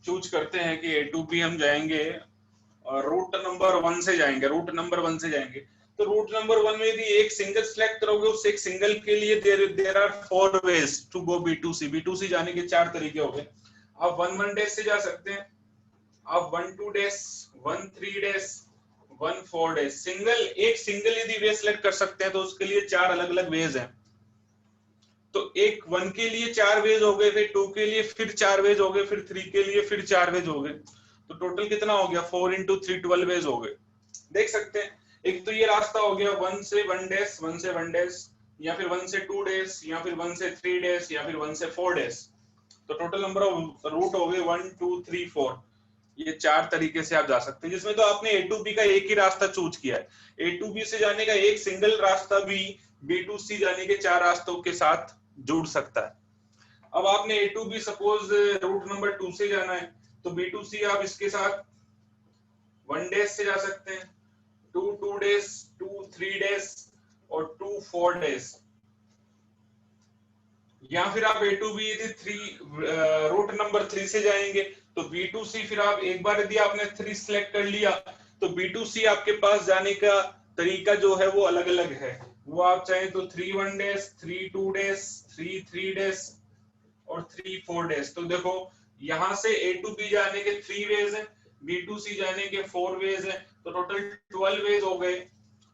चूज करते हैं कि A to B हम जाएंगे और रूट नंबर 1 से जाएंगे, तो रूट नंबर 1 में यदि एक सिंगल सिलेक्ट करोगे, उस एक सिंगल के लिए there are 4 ways to go B to C। B to C जाने के 4 तरीके हो गए। आप 1 1 डैश से जा सकते हैं, आप 1 2 डैश, 1 3 डैश, 1 4 डेज एक सिंगल यदि वे सिलेक्ट कर सकते हैं तो उसके लिए 4 अलग अलग वेज हैं। तो एक 1 के लिए 4 वेज हो गए, फिर 2 के लिए फिर 4 वेज हो गए, फिर 3 के लिए फिर 4 वेज हो गए। तो टोटल कितना हो गया? 4 × 3 12 वेज हो गए। देख सकते हैं, एक तो ये रास्ता हो गया 1 से 1 डेज, 1 से 1 डेज, या फिर 1 से 2 डेज, या फिर 1 से 3 डेज, या फिर 1 से 4 डेज। तो टोटल नंबर ऑफ रूट हो गए 1 2 3 4। ये 4 तरीके से आप जा सकते हैं, जिसमें तो आपने A to B का एक ही रास्ता चूज किया है। A to B से जाने का एक सिंगल रास्ता भी B to C जाने के 4 रास्तों के साथ जुड़ सकता है। अब आपने A to B suppose route number 2 से जाना है, तो B to C आप इसके साथ 1 डेज से जा सकते हैं, 2 2 डेज, 2 3 डेज और 2 4 डेज। या फिर आप A to B यदि 3 रूट नंबर 3 से जाएंगे तो B to C, फिर आप एक बार यदि आपने 3 सिलेक्ट कर लिया तो B to C आपके पास जाने का तरीका जो है वो अलग अलग है। वो आप चाहें तो 3 1 डेज, 3 2 डेज, 3 3 डेज और 3 4 डेज। तो देखो यहां से A to B जाने के 3 वेज हैं, B to C जाने के 4 वेज हैं, तो टोटल 12 वेज हो गए।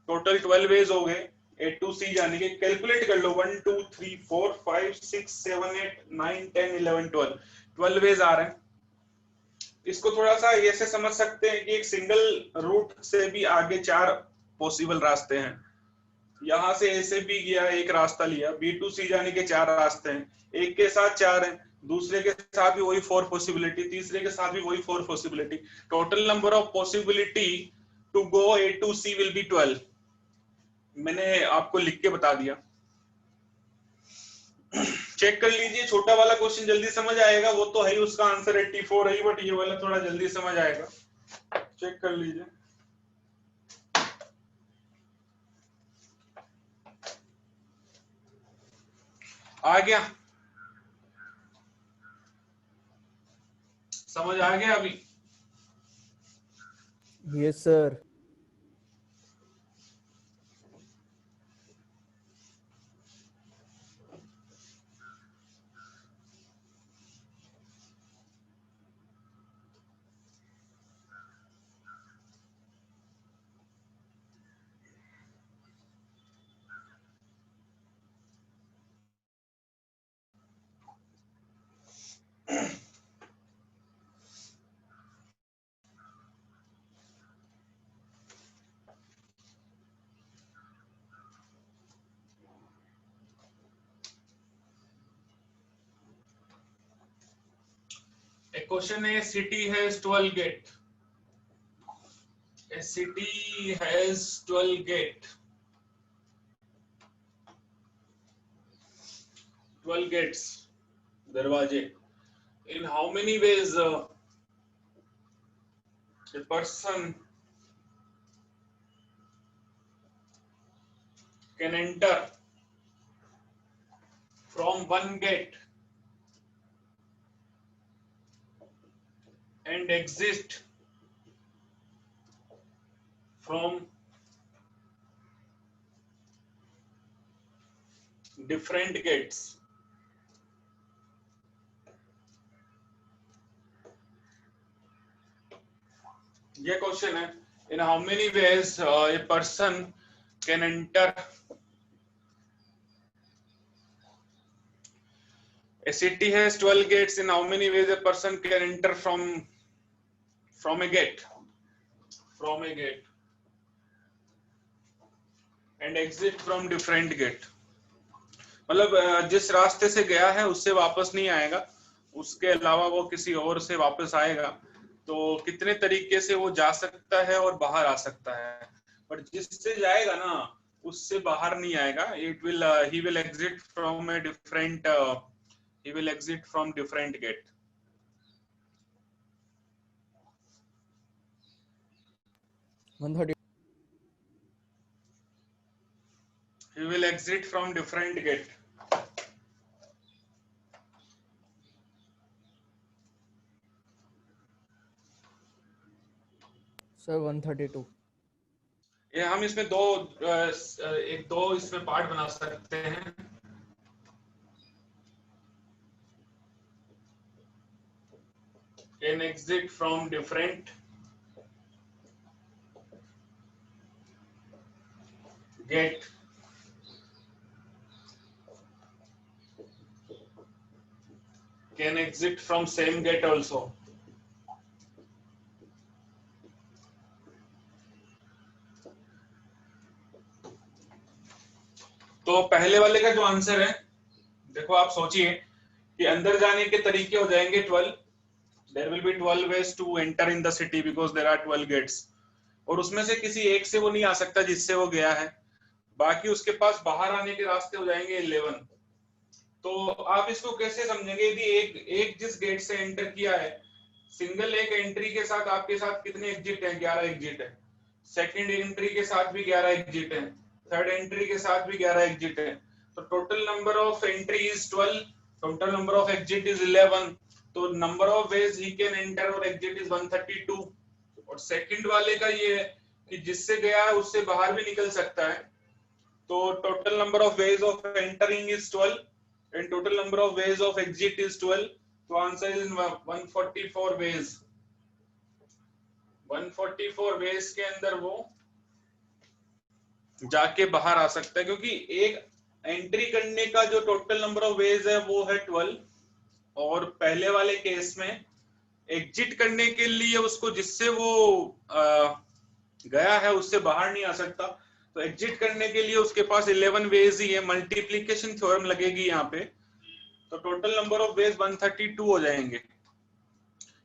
टोटल 12 वेज हो गए A to C जाने के। कैलकुलेट कर लो, 1 2 3 4 5 6 7 8 9 10 11 12 12 वेज आ रहे हैं। इसको थोड़ा सा ऐसे समझ सकते हैं कि एक सिंगल रूट से भी आगे 4 पॉसिबल रास्ते हैं। यहां से A से B गया, एक रास्ता लिया, B to C जाने के 4 रास्ते हैं, एक के साथ 4 हैं, दूसरे के साथ भी वही 4 पॉसिबिलिटी, तीसरे के साथ भी वही 4 possibility. Total number of possibility to go A to C will be 12। मैंने आपको लिख के बता दिया, चेक कर लीजिए। छोटा वाला क्वेश्चन जल्दी समझ आएगा, वो तो है ही, उसका आंसर 84 है, बट ये वाला थोड़ा जल्दी समझ आएगा, चेक कर लीजिए। आ गया? समझ आ गया अभी? Yes sir. A question: a city has 12 gate. A city has 12 gate. 12 gates, दरवाजे. In how many ways a person can enter from one gate and exit from different gates? ये क्वेश्चन है, in how many ways a person can enter a city has 12 gates. In how many ways a person can enter from a gate and exit from different gate? मतलब जिस रास्ते से गया है उससे वापस नहीं आएगा, उसके अलावा वो किसी और से वापस आएगा। तो कितने तरीके से वो जा सकता है और बाहर आ सकता है, बट जिससे जाएगा ना उससे बाहर नहीं आएगा। he will exit from a different gate. He will exit from different gate. Sir 132। ये हम इसमें दो इसमें पार्ट बना सकते हैं। Can exit from different gate can exit from same gate also. तो पहले वाले का जो आंसर है, देखो आप सोचिए कि अंदर जाने के तरीके हो जाएंगे 12. There will be 12 ways to enter in the city because there are 12 gates. और उसमें से किसी एक से वो नहीं आ सकता जिससे वो गया है, बाकी उसके पास बाहर आने के रास्ते हो जाएंगे 11. तो आप इसको कैसे समझेंगे? यदि एक जिस गेट से एंटर किया है, सिंगल एक एंट्री के साथ आपके साथ कितने एग्जिट हैं? 11 एग्जिट है. सेकंड एंट्री के साथ भी 11 एग्जिट है. थर्ड एंट्री के साथ भी 11 एग्जिट है. तो total number of entry is 12, total number of exit is 11. तो number of veg he can enter और एग्जिट इज 132. और सेकंड वाले का ये है कि जिससे गया है उससे बाहर भी निकल सकता है. तो total number of ways of entering is 12 and total number of ways of exit is 12. तो आंसर इज 144 ways. 144 ways के अंदर वो जाके बाहर आ सकता है, क्योंकि एक एंट्री करने का जो टोटल नंबर ऑफ वेज है वो है 12, और पहले वाले केस में एग्जिट करने के लिए उसको जिससे वो गया है उससे बाहर नहीं आ सकता. तो एग्जिट करने के लिए उसके पास 11 वेज ही है. मल्टीप्लिकेशन थ्योरम लगेगी यहाँ पे, तो टोटल नंबर ऑफ वेज 132 हो जाएंगे.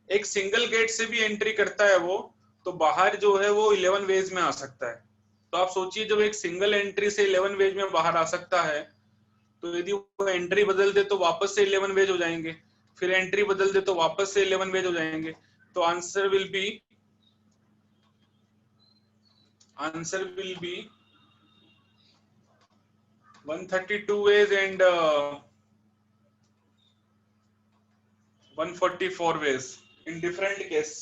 एक सिंगल गेट से भी एंट्री करता है वो, तो बाहर जो है वो 11 वेज में आ सकता है. तो आप सोचिए जब एक सिंगल एंट्री से 11 वेज में बाहर आ सकता है, तो यदि वो एंट्री बदल दे तो वापस से 11 वेज हो जाएंगे, फिर एंट्री बदल दे तो वापस से 11 वेज हो जाएंगे. तो answer will be 132 ways and 144 ways in different case.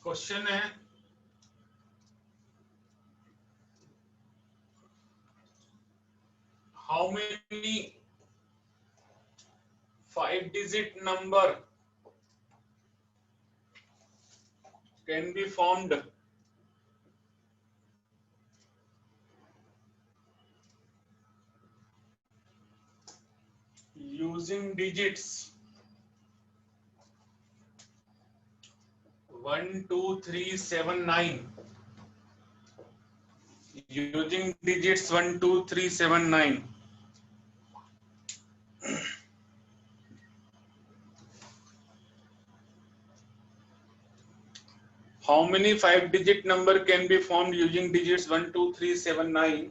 Question है how many 5-digit number can be formed using digits 1 2 3 7 9. Using digits 1 2 3 7 9. How many 5-digit number can be formed using digits 1 2 3 7 9?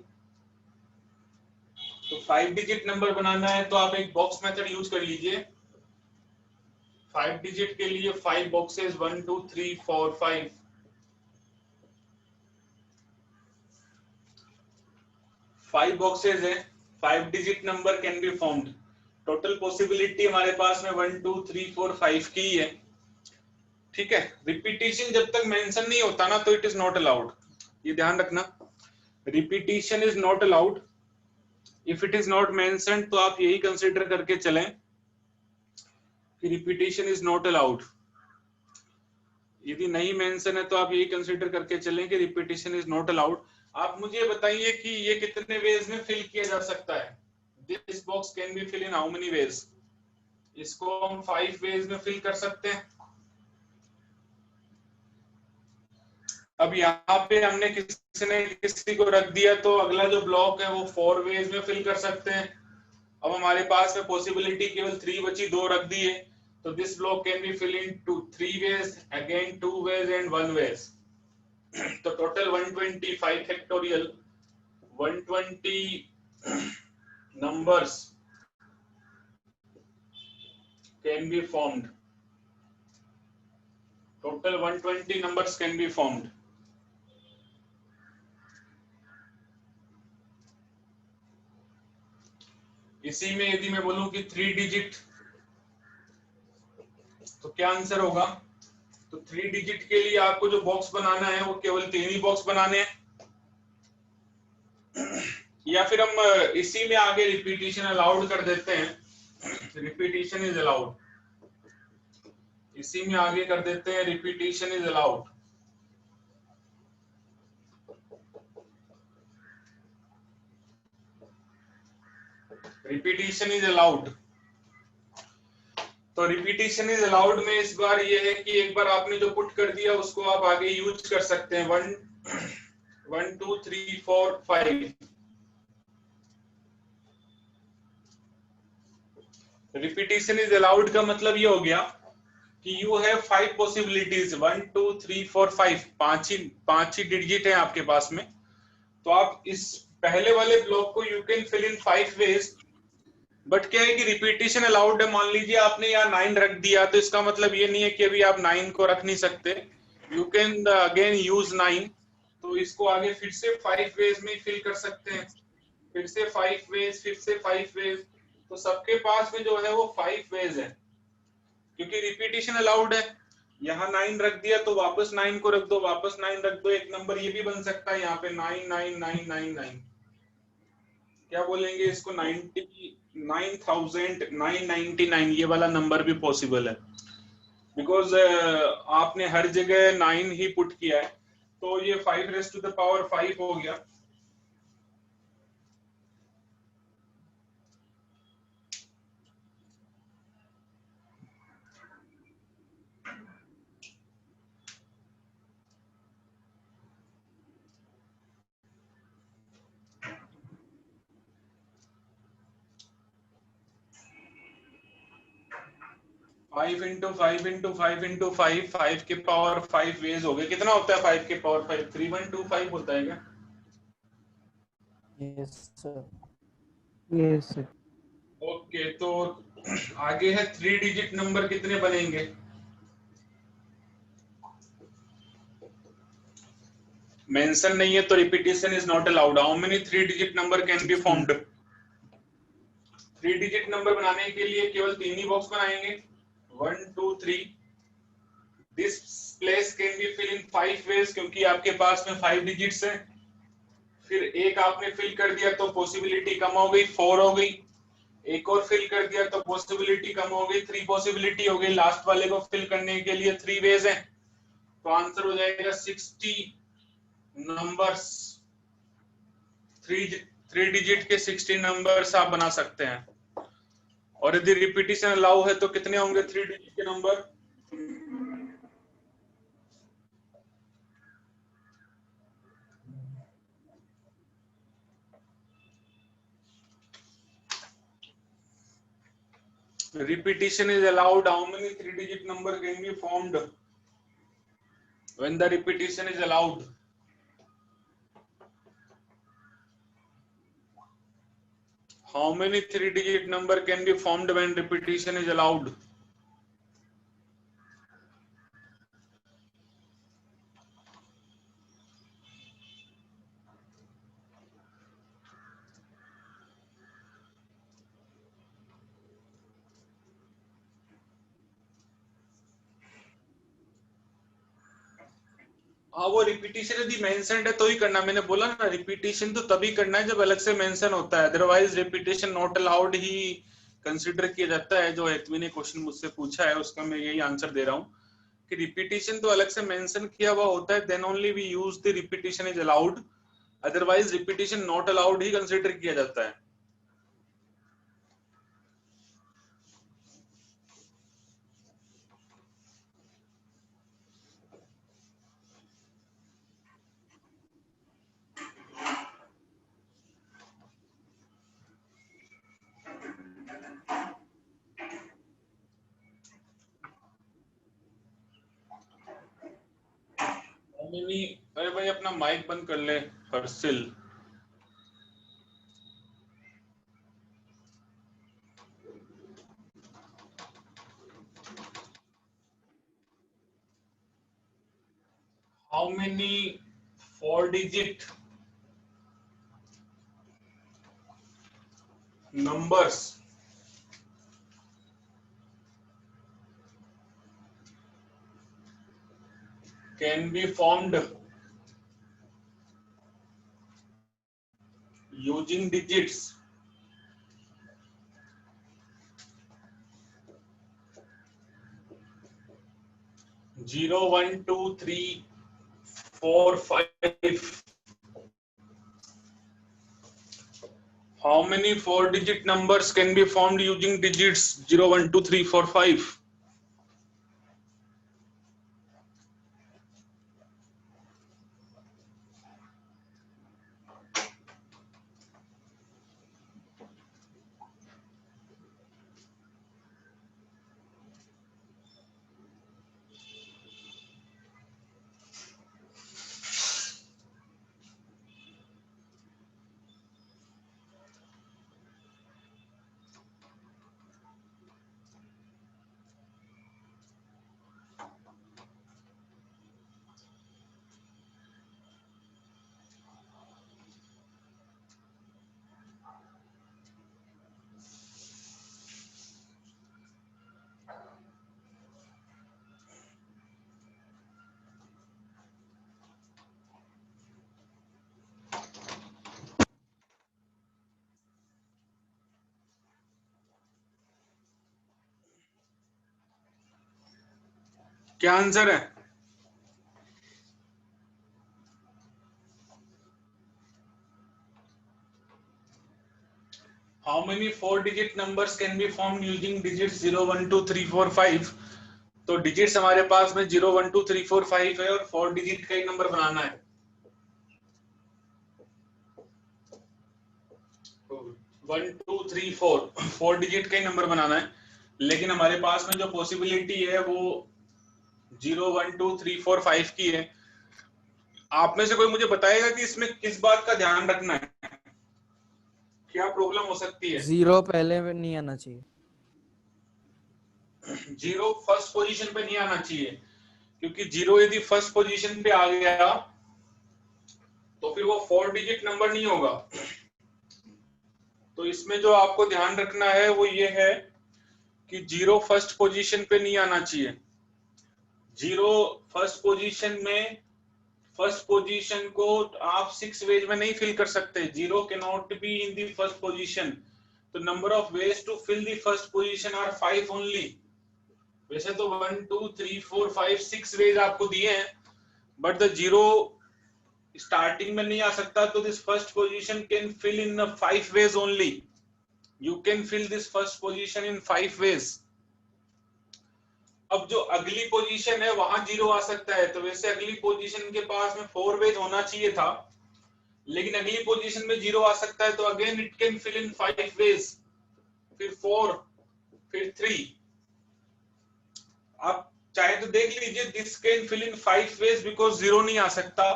तो 5-digit number बनाना है तो आप एक box method use कर लीजिए. 5-digit के लिए 5 बॉक्सेस 1 2 3 4 5. 5 बॉक्सेस है. 5-digit number can be formed. Total possibility हमारे पास में 1 2 3 4 5 की है. ठीक है. रिपीटिशन जब तक मेंशन नहीं होता ना तो इट इज नॉट अलाउड. ये ध्यान रखना, repetition is not allowed. If it is not mentioned तो आप यही कंसीडर करके चलें कि रिपीटिशन इज नॉट अलाउड. यदि नहीं मेंशन है तो आप यही कंसीडर करके चलें कि रिपीटिशन इज नॉट अलाउड. आप मुझे बताइए कि ये कितने वेज में फिल किया जा सकता है. This box can be fill in how many ways? इसको हम 5 वेज में फिल कर सकते हैं. अब यहाँ पे हमने किसी ने किसी को रख दिया तो अगला जो ब्लॉक है वो 4 वेज में फिल कर सकते हैं। अब हमारे पास में पॉसिबिलिटी केवल 3 बची, 2 रख दिए, तो this block can be fill in to 3 ways, again 2 ways and 1 ways. तो टोटल 125 factorial 120 numbers can be formed. Total 120 numbers can be formed. इसी में यदि मैं बोलूं कि 3 डिजिट, तो क्या आंसर होगा? तो 3 डिजिट के लिए आपको जो बॉक्स बनाना है वो केवल 3 ही बॉक्स बनाने हैं, या फिर हम इसी में आगे रिपीटिशन अलाउड कर देते हैं। रिपीटिशन इज अलाउड, इसी में आगे कर देते हैं repetition is allowed. Repetition is allowed, तो रिपीटिशन इज अलाउड में इस बार ये है कि एक बार आपने जो पुट कर दिया उसको आप आगे यूज कर सकते हैं। 1 2 3 4 5। रिपीटिशन इज अलाउड का मतलब ये हो गया कि यू हैव 5 पॉसिबिलिटीज, 1 2 3 4 5, पांच ही डिजिट है आपके पास में। तो आप इस पहले वाले ब्लॉक को you can fill in 5 ways, but क्या है कि रिपीटिशन अलाउड है। मान लीजिए आपने यहाँ 9 रख दिया, तो इसका मतलब ये नहीं है कि अभी आप 9 को रख नहीं सकते, यू कैन अगेन यूज 9। तो इसको आगे फिर से 5 वेज में फिल कर सकते हैं, फिर से 5 वेज, फिर से 5 वेज। तो सबके पास में जो है वो 5 वेज है, क्योंकि रिपीटिशन अलाउड है। यहाँ 9 रख दिया तो वापस 9 को रख दो, वापस 9 रख दो, एक नंबर ये भी बन सकता है यहाँ पे 9 9 9 9 9। क्या बोलेंगे इसको, 99,999, ये वाला नंबर भी पॉसिबल है, बिकॉज आपने हर जगह 9 ही पुट किया है। तो ये 5 रेज़ टू द पावर 5 हो गया। फाइव इंटू 5 इंटू 5 इंटू 5, 5 के पावर 5 वेज हो गए। कितना होता है 5 के पावर 5? 3125 होता है क्या? Yes sir. Yes sir. Okay, तो आगे है 3 डिजिट नंबर कितने बनेंगे? मेंशन नहीं है तो repetition is not allowed. How many 3 digit number can be formed? 3 digit number बनाने के लिए केवल 3 ही बॉक्स बनाएंगे, 1 2 3। This place can be fill in 5 ways, क्योंकि आपके पास में 5 डिजिट्स हैं। फिर एक आपने फिल कर दिया तो पॉसिबिलिटी कम हो गई, 4 हो गई। एक और फिल कर दिया तो पॉसिबिलिटी कम हो गई, 3 पॉसिबिलिटी हो गई। लास्ट वाले को फिल करने के लिए 3 वेज हैं, तो आंसर हो जाएगा 60 नंबर्स। 3 डिजिट के 60 नंबर्स आप बना सकते हैं। और यदि रिपीटिशन अलाउ है तो कितने होंगे 3 डिजिट के number? Repetition is allowed. How many 3-digit number can be formed when the repetition is allowed? How many 3-digit number can be formed when repetition is allowed? हाँ, वो रिपीटिशन यदि mentioned है तो ही करना। मैंने बोला ना, रिपीटिशन तो तभी करना है जब अलग से मेंशन होता है, अदरवाइज रिपीटिशन नॉट अलाउड ही कंसीडर किया जाता है। जो हेतवी ने क्वेश्चन मुझसे पूछा है उसका मैं यही आंसर दे रहा हूँ कि रिपीटिशन तो अलग से मेंशन किया हुआ होता है, then only we use the repetition is allowed, otherwise repetition not allowed ही कंसीडर किया जाता है। मेनी, अरे भाई अपना माइक बंद कर ले Harsil. How many 4-digit numbers can be formed using digits 0, 1, 2, 3, 4, 5? How many 4-digit numbers can be formed using digits 0, 1, 2, 3, 4, 5? क्या आंसर है? How many 4-digit numbers can be formed using digits 0, 1, 2, 3, 4, 5? तो डिजिट्स हमारे पास में 0, 1, 2, 3, 4, 5 है और 4 डिजिट का ही नंबर बनाना है। 1, 2, 3, 4 digit का ही नंबर बनाना है, लेकिन हमारे पास में जो पॉसिबिलिटी है वो 0, 1, 2, 3, 4, 5 की है। आप में से कोई मुझे बताएगा कि इसमें किस बात का ध्यान रखना है, क्या प्रॉब्लम हो सकती है? 0 पहले में नहीं आना चाहिए। 0 फर्स्ट पोजीशन पे नहीं आना चाहिए, क्योंकि 0 यदि फर्स्ट पोजीशन पे आ गया तो फिर वो 4 डिजिट नंबर नहीं होगा। तो इसमें जो आपको ध्यान रखना है वो ये है कि 0 फर्स्ट पोजीशन पे नहीं आना चाहिए। 0 फर्स्ट पोजीशन में, फर्स्ट पोजीशन को आप 6 वेज में नहीं फिल कर सकते। 0 can not be in the first position. तो number of ways to fill the first position are 5 only. वैसे तो 1, 2, 3, 4, 5, 6 वेज आपको दिए हैं, बट द 0 स्टार्टिंग में नहीं आ सकता, तो this first position can fill in 5 ways only. You can fill this first position in 5 ways. अब जो अगली पोजीशन है वहां 0 आ सकता है, तो वैसे अगली पोजीशन के पास में 4 वेज होना चाहिए था, लेकिन अगली पोजीशन में 0 आ सकता है, तो again it can fill in 5 ways, फिर 4, फिर 3। आप चाहे तो देख लीजिए, this can fill in 5 ways because 0 नहीं आ सकता।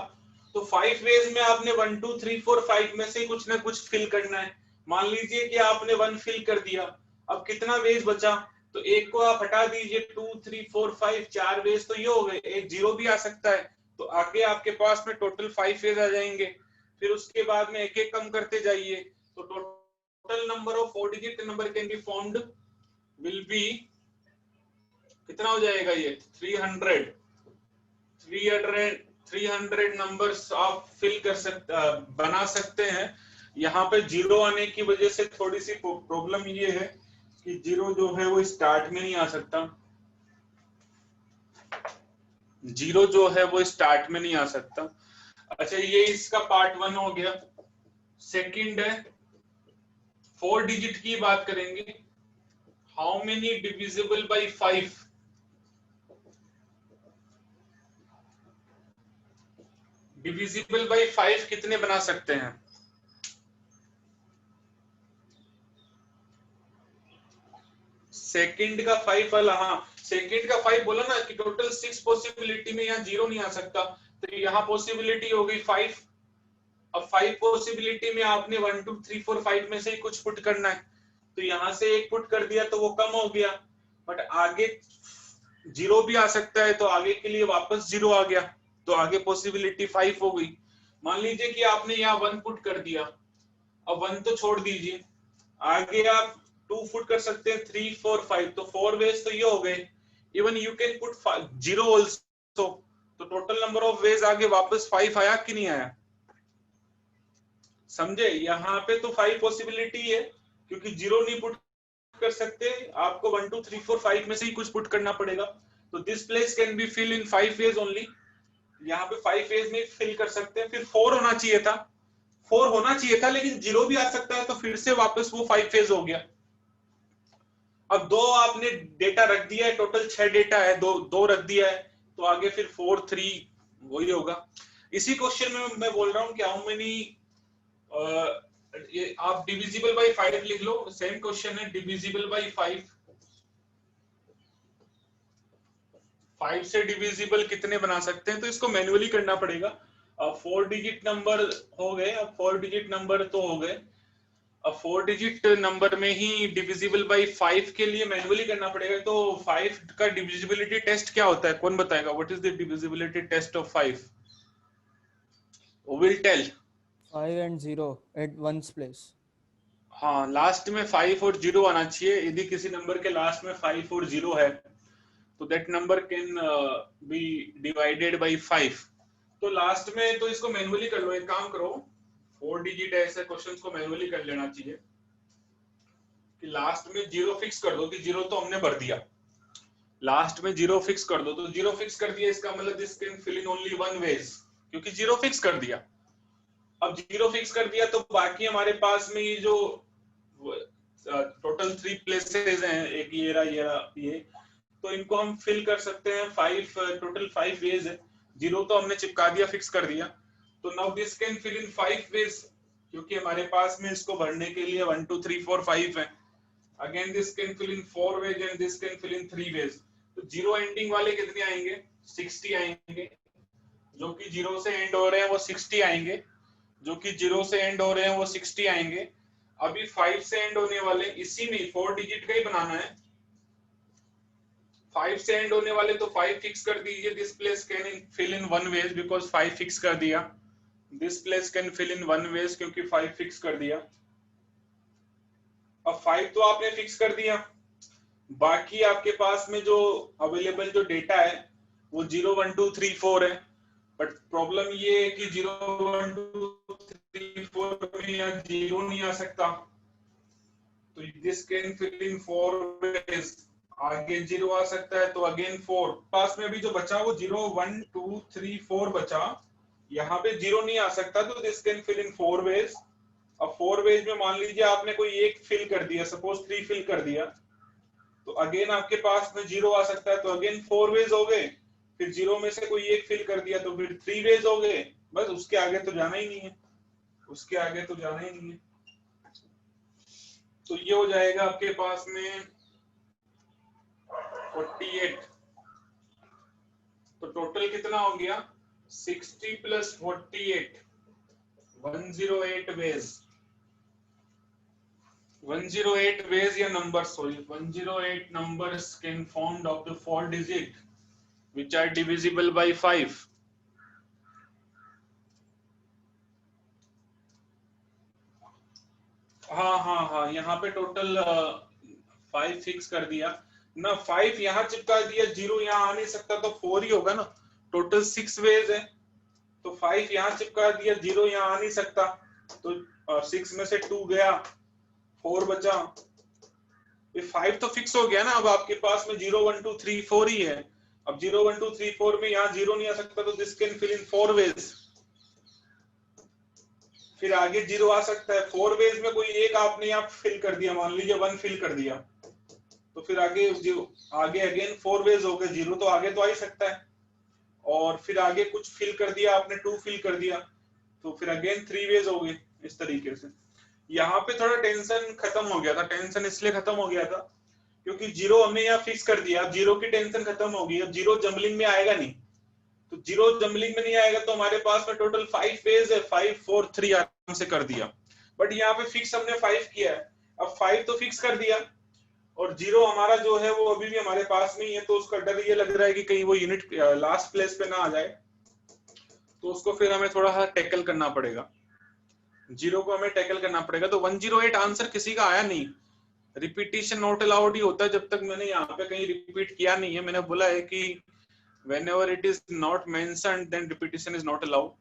तो 5 वेज में आपने 1, 2, 3, 4, 5 में से कुछ ना कुछ फिल करना है। मान लीजिए कि आपने 1 फिल कर दिया, अब कितना वेज बचा? तो एक को आप हटा दीजिए, 2, 3, 4, 5, 4 वेज तो ये हो गए। एक 0 भी आ सकता है, तो आगे आपके पास में टोटल 5 वेज आ जाएंगे। फिर उसके बाद में एक एक कम करते जाइए, तो total number of 4 digit number can be formed will be, कितना हो जाएगा ये? 300 नंबर्स आप फिल कर सकते, बना सकते हैं। यहाँ पे 0 आने की वजह से थोड़ी सी प्रॉब्लम ये है कि 0 जो है वो स्टार्ट में नहीं आ सकता। 0 जो है वो स्टार्ट में नहीं आ सकता। अच्छा, ये इसका पार्ट 1 हो गया। सेकंड है 4 डिजिट की बात करेंगे। How many divisible by 5? Divisible by 5 कितने बना सकते हैं? सेकंड का 5 वाला, हाँ सेकंड का 5 बोला ना कि टोटल 6 पॉसिबिलिटी में यहाँ 0 नहीं आ सकता, तो तो यहाँ पॉसिबिलिटी हो गई 5। अब 5 पॉसिबिलिटी में आपने 1 2 3 4 5 में से ही कुछ पुट करना है, तो यहाँ से एक पुट कर दिया तो वो कम हो गया, बट आगे 0 भी आ सकता है, तो आगे के लिए वापस 0 आ गया, तो आगे पॉसिबिलिटी 5 हो गई। मान लीजिए कि आपने यहाँ 1 पुट कर दिया, अब 1 तो छोड़ दीजिए, आगे आप 2 पुट कर सकते हैं, 3 4 5, तो 4 वेज तो ये हो गए। Even you can put 0 also, तो टोटल नंबर ऑफ वेज आगे वापस 5 आया कि नहीं आया? समझे? यहाँ पे तो 5 पॉसिबिलिटी है, क्योंकि 0 नहीं पुट कर सकते, आपको 1 2 3 4 5 में से ही कुछ पुट करना पड़ेगा। तो this place can be fill in 5 ways only, यहाँ पे 5 वेज में फिल कर सकते हैं। फिर 4 होना चाहिए था, 4 होना चाहिए था, लेकिन 0 भी आ सकता है, तो फिर से वापस वो 5 फेज हो गया। अब 2 आपने डेटा रख दिया है, टोटल 6 डेटा है, 2 रख दिया है, तो आगे फिर 4 3 वही होगा। इसी क्वेश्चन में मैं बोल रहा हूँ कि हाउ मेनी, ये आप डिविजिबल बाय 5 लिख लो, सेम क्वेश्चन है, डिविजिबल बाय 5 से डिविजिबल कितने बना सकते हैं, तो इसको मैन्युअली करना पड़ेगा। अब 4 डिजिट नंबर हो गए, अब 4 डिजिट नंबर तो हो गए, अब 4 डिजिट नंबर में ही डिविजिबल बाय 5 के लिए मैन्युअली करना पड़ेगा। तो 5 का डिविजिबिलिटी टेस्ट क्या होता है, कौन बताएगा? What is the divisibility test of 5? Will tell. 5 and 0 at ones place. हाँ, लास्ट में 5 और 0 आना चाहिए। यदि किसी नंबर के लास्ट में 5 और 0 है, तो that number can be divided by 5। तो लास्ट में तो इसको मैन्युअली कर लो, एक काम करो, 4 डिजिट ऐसे क्वेश्चंस को मैन्युअली कर लेना चाहिए कि लास्ट में 0 फिक्स कर दो, कि 0 तो हमने भर दिया, लास्ट में 0 फिक्स कर दो। तो 0 फिक्स कर दिया, इसका मतलब this can fill in only 1 ways, क्योंकि 0 फिक्स कर दिया। अब 0 फिक्स कर दिया, तो बाकी हमारे पास में ये जो टोटल 3 प्लेसेस हैं, एक ये रहा, ये, तो इनको हम फिल कर सकते हैं 5, टोटल 5 वेज है। 0 तो हमने चिपका दिया, फिक्स कर दिया, तो now this can fill in 5 ways, क्योंकि हमारे पास में इसको भरने के लिए 1 2 3 4 5 है। Again this can fill in 4 ways and this can fill in 3 ways. तो 0 एंडिंग वाले कितने आएंगे? 60 आएंगे, जो कि 0 से एंड हो रहे हैं वो 60 आएंगे, जो कि 0 से एंड हो रहे हैं वो 60 आएंगे। अभी 5 से एंड होने वाले, इसी में 4 डिजिट का ही बनाना है, 5 से एंड होने वाले, तो 5 फिक्स कर दीजिए। This place can fill in 1 ways, because 5 fix कर दिया। This place can fill in 1 ways, क्योंकि 5 फिक्स कर दिया। अब 5 तो आपने फिक्स कर दिया, बाकी आपके पास में जो अवेलेबल जो डेटा है वो 0 1 2 3 4 है, बट प्रॉब्लम ये है कि 0 1 2 3 4 में यहाँ 0 नहीं आ सकता, तो this can fill in 4 ways. आगे 0 आ सकता है, तो अगेन 4, पास में भी जो बचा वो 0 1 2 3 4 बचा, यहाँ पे 0 नहीं आ सकता, तो this can fill in 4 ways. अब 4 वेज में मान लीजिए आपने कोई एक फिल कर दिया, सपोज 3 फिल कर दिया, तो अगेन आपके पास में 0 आ सकता है, तो अगेन 4 वेज हो गए। फिर 0 में से कोई एक फिल कर दिया, तो फिर 3 वेज हो गए। बस उसके आगे तो जाना ही नहीं है, उसके आगे तो जाना ही नहीं है। तो ये हो जाएगा आपके पास में 48। तो टोटल कितना हो गया? 60 प्लस 48, 108 वेज। 108 ways या numbers, sorry, 108 numbers can formed of the 4 digit which are divisible by 5. हाँ, यहाँ पे टोटल 5 फिक्स कर दिया ना, 5 यहाँ चिपका दिया, 0 यहाँ आ नहीं सकता, तो 4 ही होगा ना। टोटल 6 वेज है, तो 5 यहाँ चिपका दिया, 0 यहाँ आ नहीं सकता, तो 6 में से 2 गया, 4 बचा। 5 तो फिक्स हो गया ना, अब आपके पास में 0 1 2 3 4 ही है। अब 0 1 2 3 4 में यहाँ 0 नहीं आ सकता, तो this can fill in 4 ways. फिर आगे 0 आ सकता है, 4 वेज में कोई एक आपने यहाँ फिल कर दिया, मान लीजिए 1 फिल कर दिया, तो फिर आगे अगेन 4 वेज हो गए, 0 तो आगे तो आ ही सकता है। और फिर आगे कुछ फिल कर दिया आपने, 2 फिल कर दिया, तो फिर अगेन 3 वेज हो गए। इस तरीके से यहाँ पे थोड़ा टेंशन खत्म हो गया था। टेंशन इसलिए खत्म हो गया था क्योंकि 0 हमने यहाँ फिक्स कर दिया, अब 0 की टेंशन खत्म हो गई। अब 0 जंबलिंग में आएगा नहीं, तो जीरो जम्बलिंग में नहीं आएगा, तो हमारे पास में टोटल 5 वेज है, 5 4 3 आराम से कर दिया। बट यहाँ पे फिक्स हमने 5 किया है, अब 5 तो फिक्स कर दिया और जीरो हमारा जो है वो अभी भी हमारे पास में ही है, तो उसका डर ये लग रहा है कि कहीं वो यूनिट लास्ट प्लेस पे ना आ जाए, तो उसको फिर हमें थोड़ा सा टैकल करना पड़ेगा, जीरो को हमें टैकल करना पड़ेगा। तो 108 आंसर किसी का आया नहीं, रिपीटिशन नॉट अलाउड ही होता है जब तक मैंने यहाँ पे कहीं रिपीट किया नहीं है। मैंने बोला है कि whenever it is not mentioned then repetition is not allowed।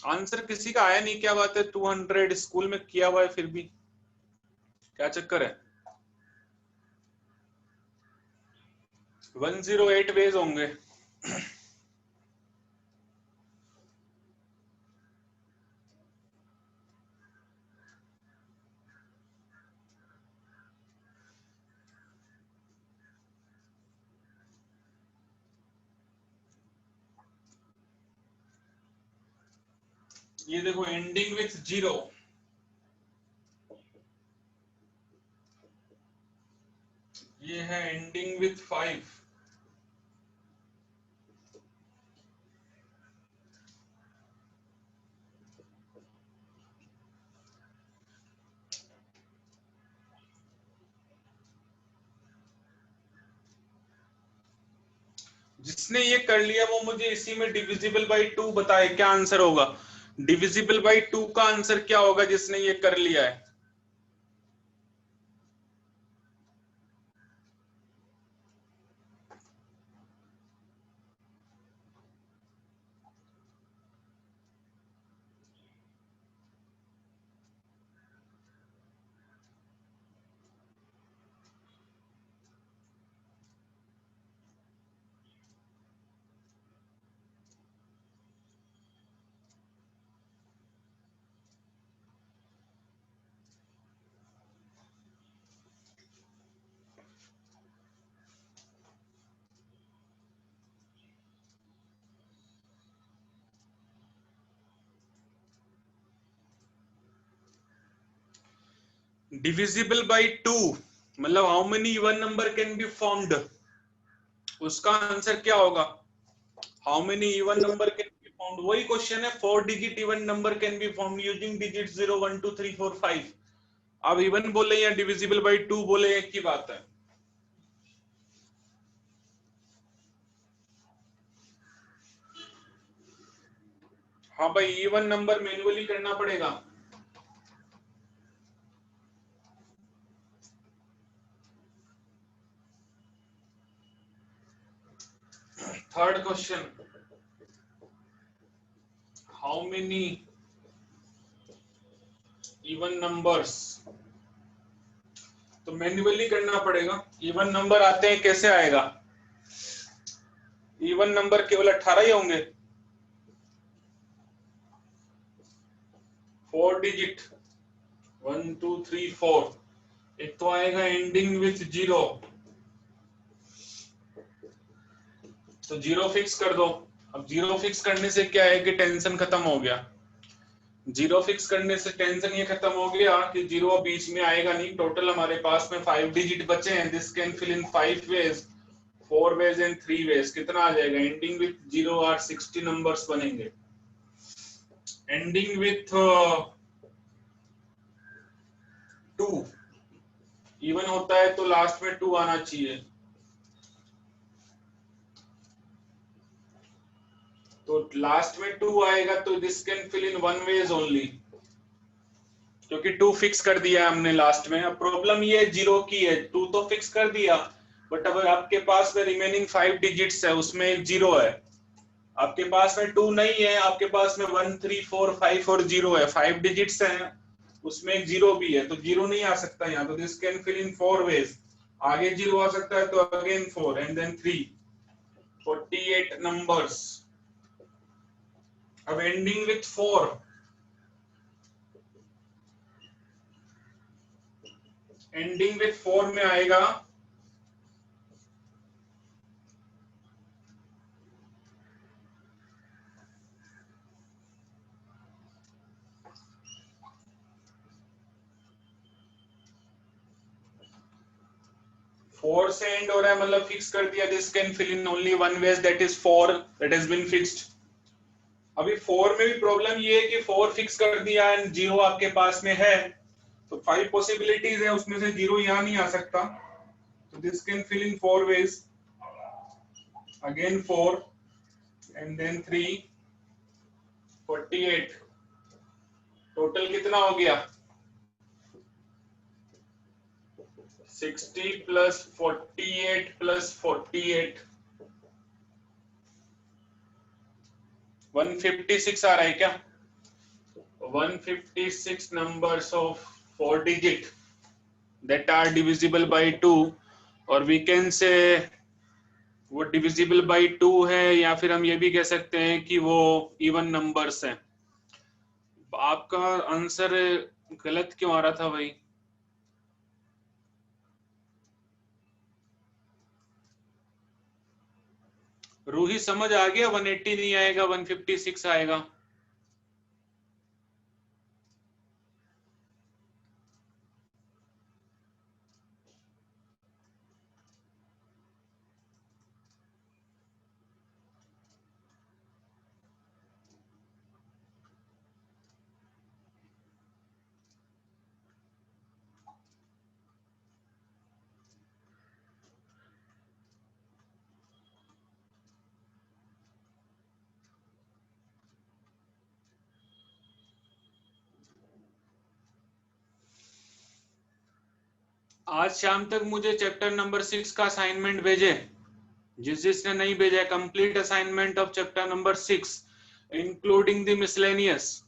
Answer किसी का आया नहीं, क्या बात है, 200 स्कूल में किया हुआ है फिर भी, क्या चक्कर है। 108 वेज होंगे। ये देखो एंडिंग विथ जीरो, ये है एंडिंग विथ 5, जिसने ये कर लिया वो मुझे इसी में डिविजिबल बाई 2 बताए क्या आंसर होगा। डिविजिबल बाई 2 का आंसर क्या होगा जिसने ये कर लिया है। डिविजिबल बाई 2 मतलब how many even number can be formed, उसका आंसर क्या होगा। How many even number can be formed, वही क्वेश्चन है, 4 digit even number can be formed using digit 0 1 2 3 4 5। अब इवन बोले या डिविजिबल बाई 2 बोले एक ही बात है। हाँ भाई, इवन नंबर मैन्युअली करना पड़ेगा। Third question, how many even numbers, तो मैन्युअली करना पड़ेगा। इवन नंबर आते हैं कैसे आएगा, इवन नंबर केवल 18 ही होंगे, 4 डिजिट 1 2 3 4। एक तो आएगा एंडिंग विथ 0, तो 0 फिक्स कर दो। अब 0 फिक्स करने से क्या है कि टेंशन खत्म हो गया। 0 फिक्स करने से टेंशन ये खत्म हो गया कि 0 बीच में आएगा नहीं। टोटल हमारे पास में 5 डिजिट बचे हैं। This can fill in 5 ways, 4 ways and 3 ways. कितना आ जाएगा, एंडिंग विथ 0 और 60 नंबर्स बनेंगे। एंडिंग विथ 2 इवन होता है तो लास्ट में 2 आना चाहिए, तो लास्ट में 2 आएगा, तो this can fill in 1 ways only, क्योंकि 2 फिक्स कर दिया हमने लास्ट में। अब प्रॉब्लम ये 0 की है, 2 तो फिक्स कर दिया, बट अब आपके पास में रिमेनिंग 5 डिजिट्स है, उसमें एक 0 है। आपके पास में 2 नहीं है, आपके पास में 1 3 4 5 और 0 है। 5 डिजिट्स हैं, उसमें एक 0 भी है, तो 0 नहीं आ सकता यहाँ, तो this can fill in 4 ways. आगे 0 आ सकता है, तो अगेन 4 एंड देन 3, 48 नंबर्स। अब एंडिंग विथ 4, एंडिंग विथ 4 में आएगा 4 4 से एंड हो रहा है मतलब फिक्स कर दिया, this can fill in only one ways, that is 4, that has been fixed. अभी 4 में भी प्रॉब्लम ये है कि 4 फिक्स कर दिया एंड 0 आपके पास में है, तो 5 पॉसिबिलिटीज है, उसमें से 0 यहाँ नहीं आ सकता, तो this can fill in 4 ways, again 4 and then 3, 48। Total कितना हो गया? 60 प्लस 48 प्लस 48, 156 आ रहा है क्या? 156 numbers of 4 digit that are divisible by 2, और we can say वो divisible by 2 है, या फिर हम ये भी कह सकते हैं कि वो even numbers हैं। आपका आंसर गलत क्यों आ रहा था भाई? रूही समझ आ गया, 180 नहीं आएगा, 156 आएगा। आज शाम तक मुझे चैप्टर नंबर 6 का असाइनमेंट भेजे, जिसने नहीं भेजा, complete assignment of chapter number 6 including the miscellaneous.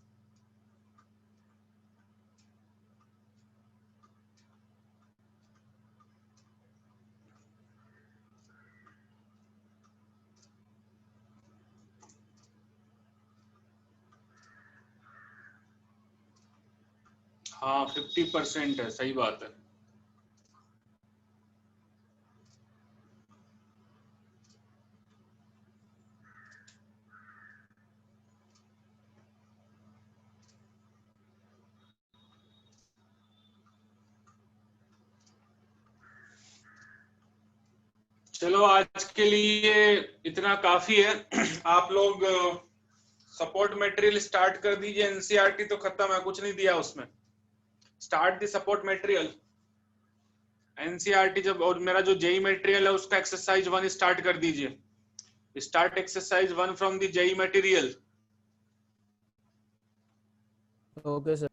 हाँ 50% है, सही बात है। चलो आज के लिए इतना काफी है। आप लोग सपोर्ट मटेरियल स्टार्ट कर दीजिए। एनसीईआरटी तो खत्म है, कुछ नहीं दिया उसमें। Start the support material NCERT जब, और मेरा जो जेई मटेरियल है उसका एक्सरसाइज 1 स्टार्ट कर दीजिए। Start exercise 1 from the JEE material. Okay sir.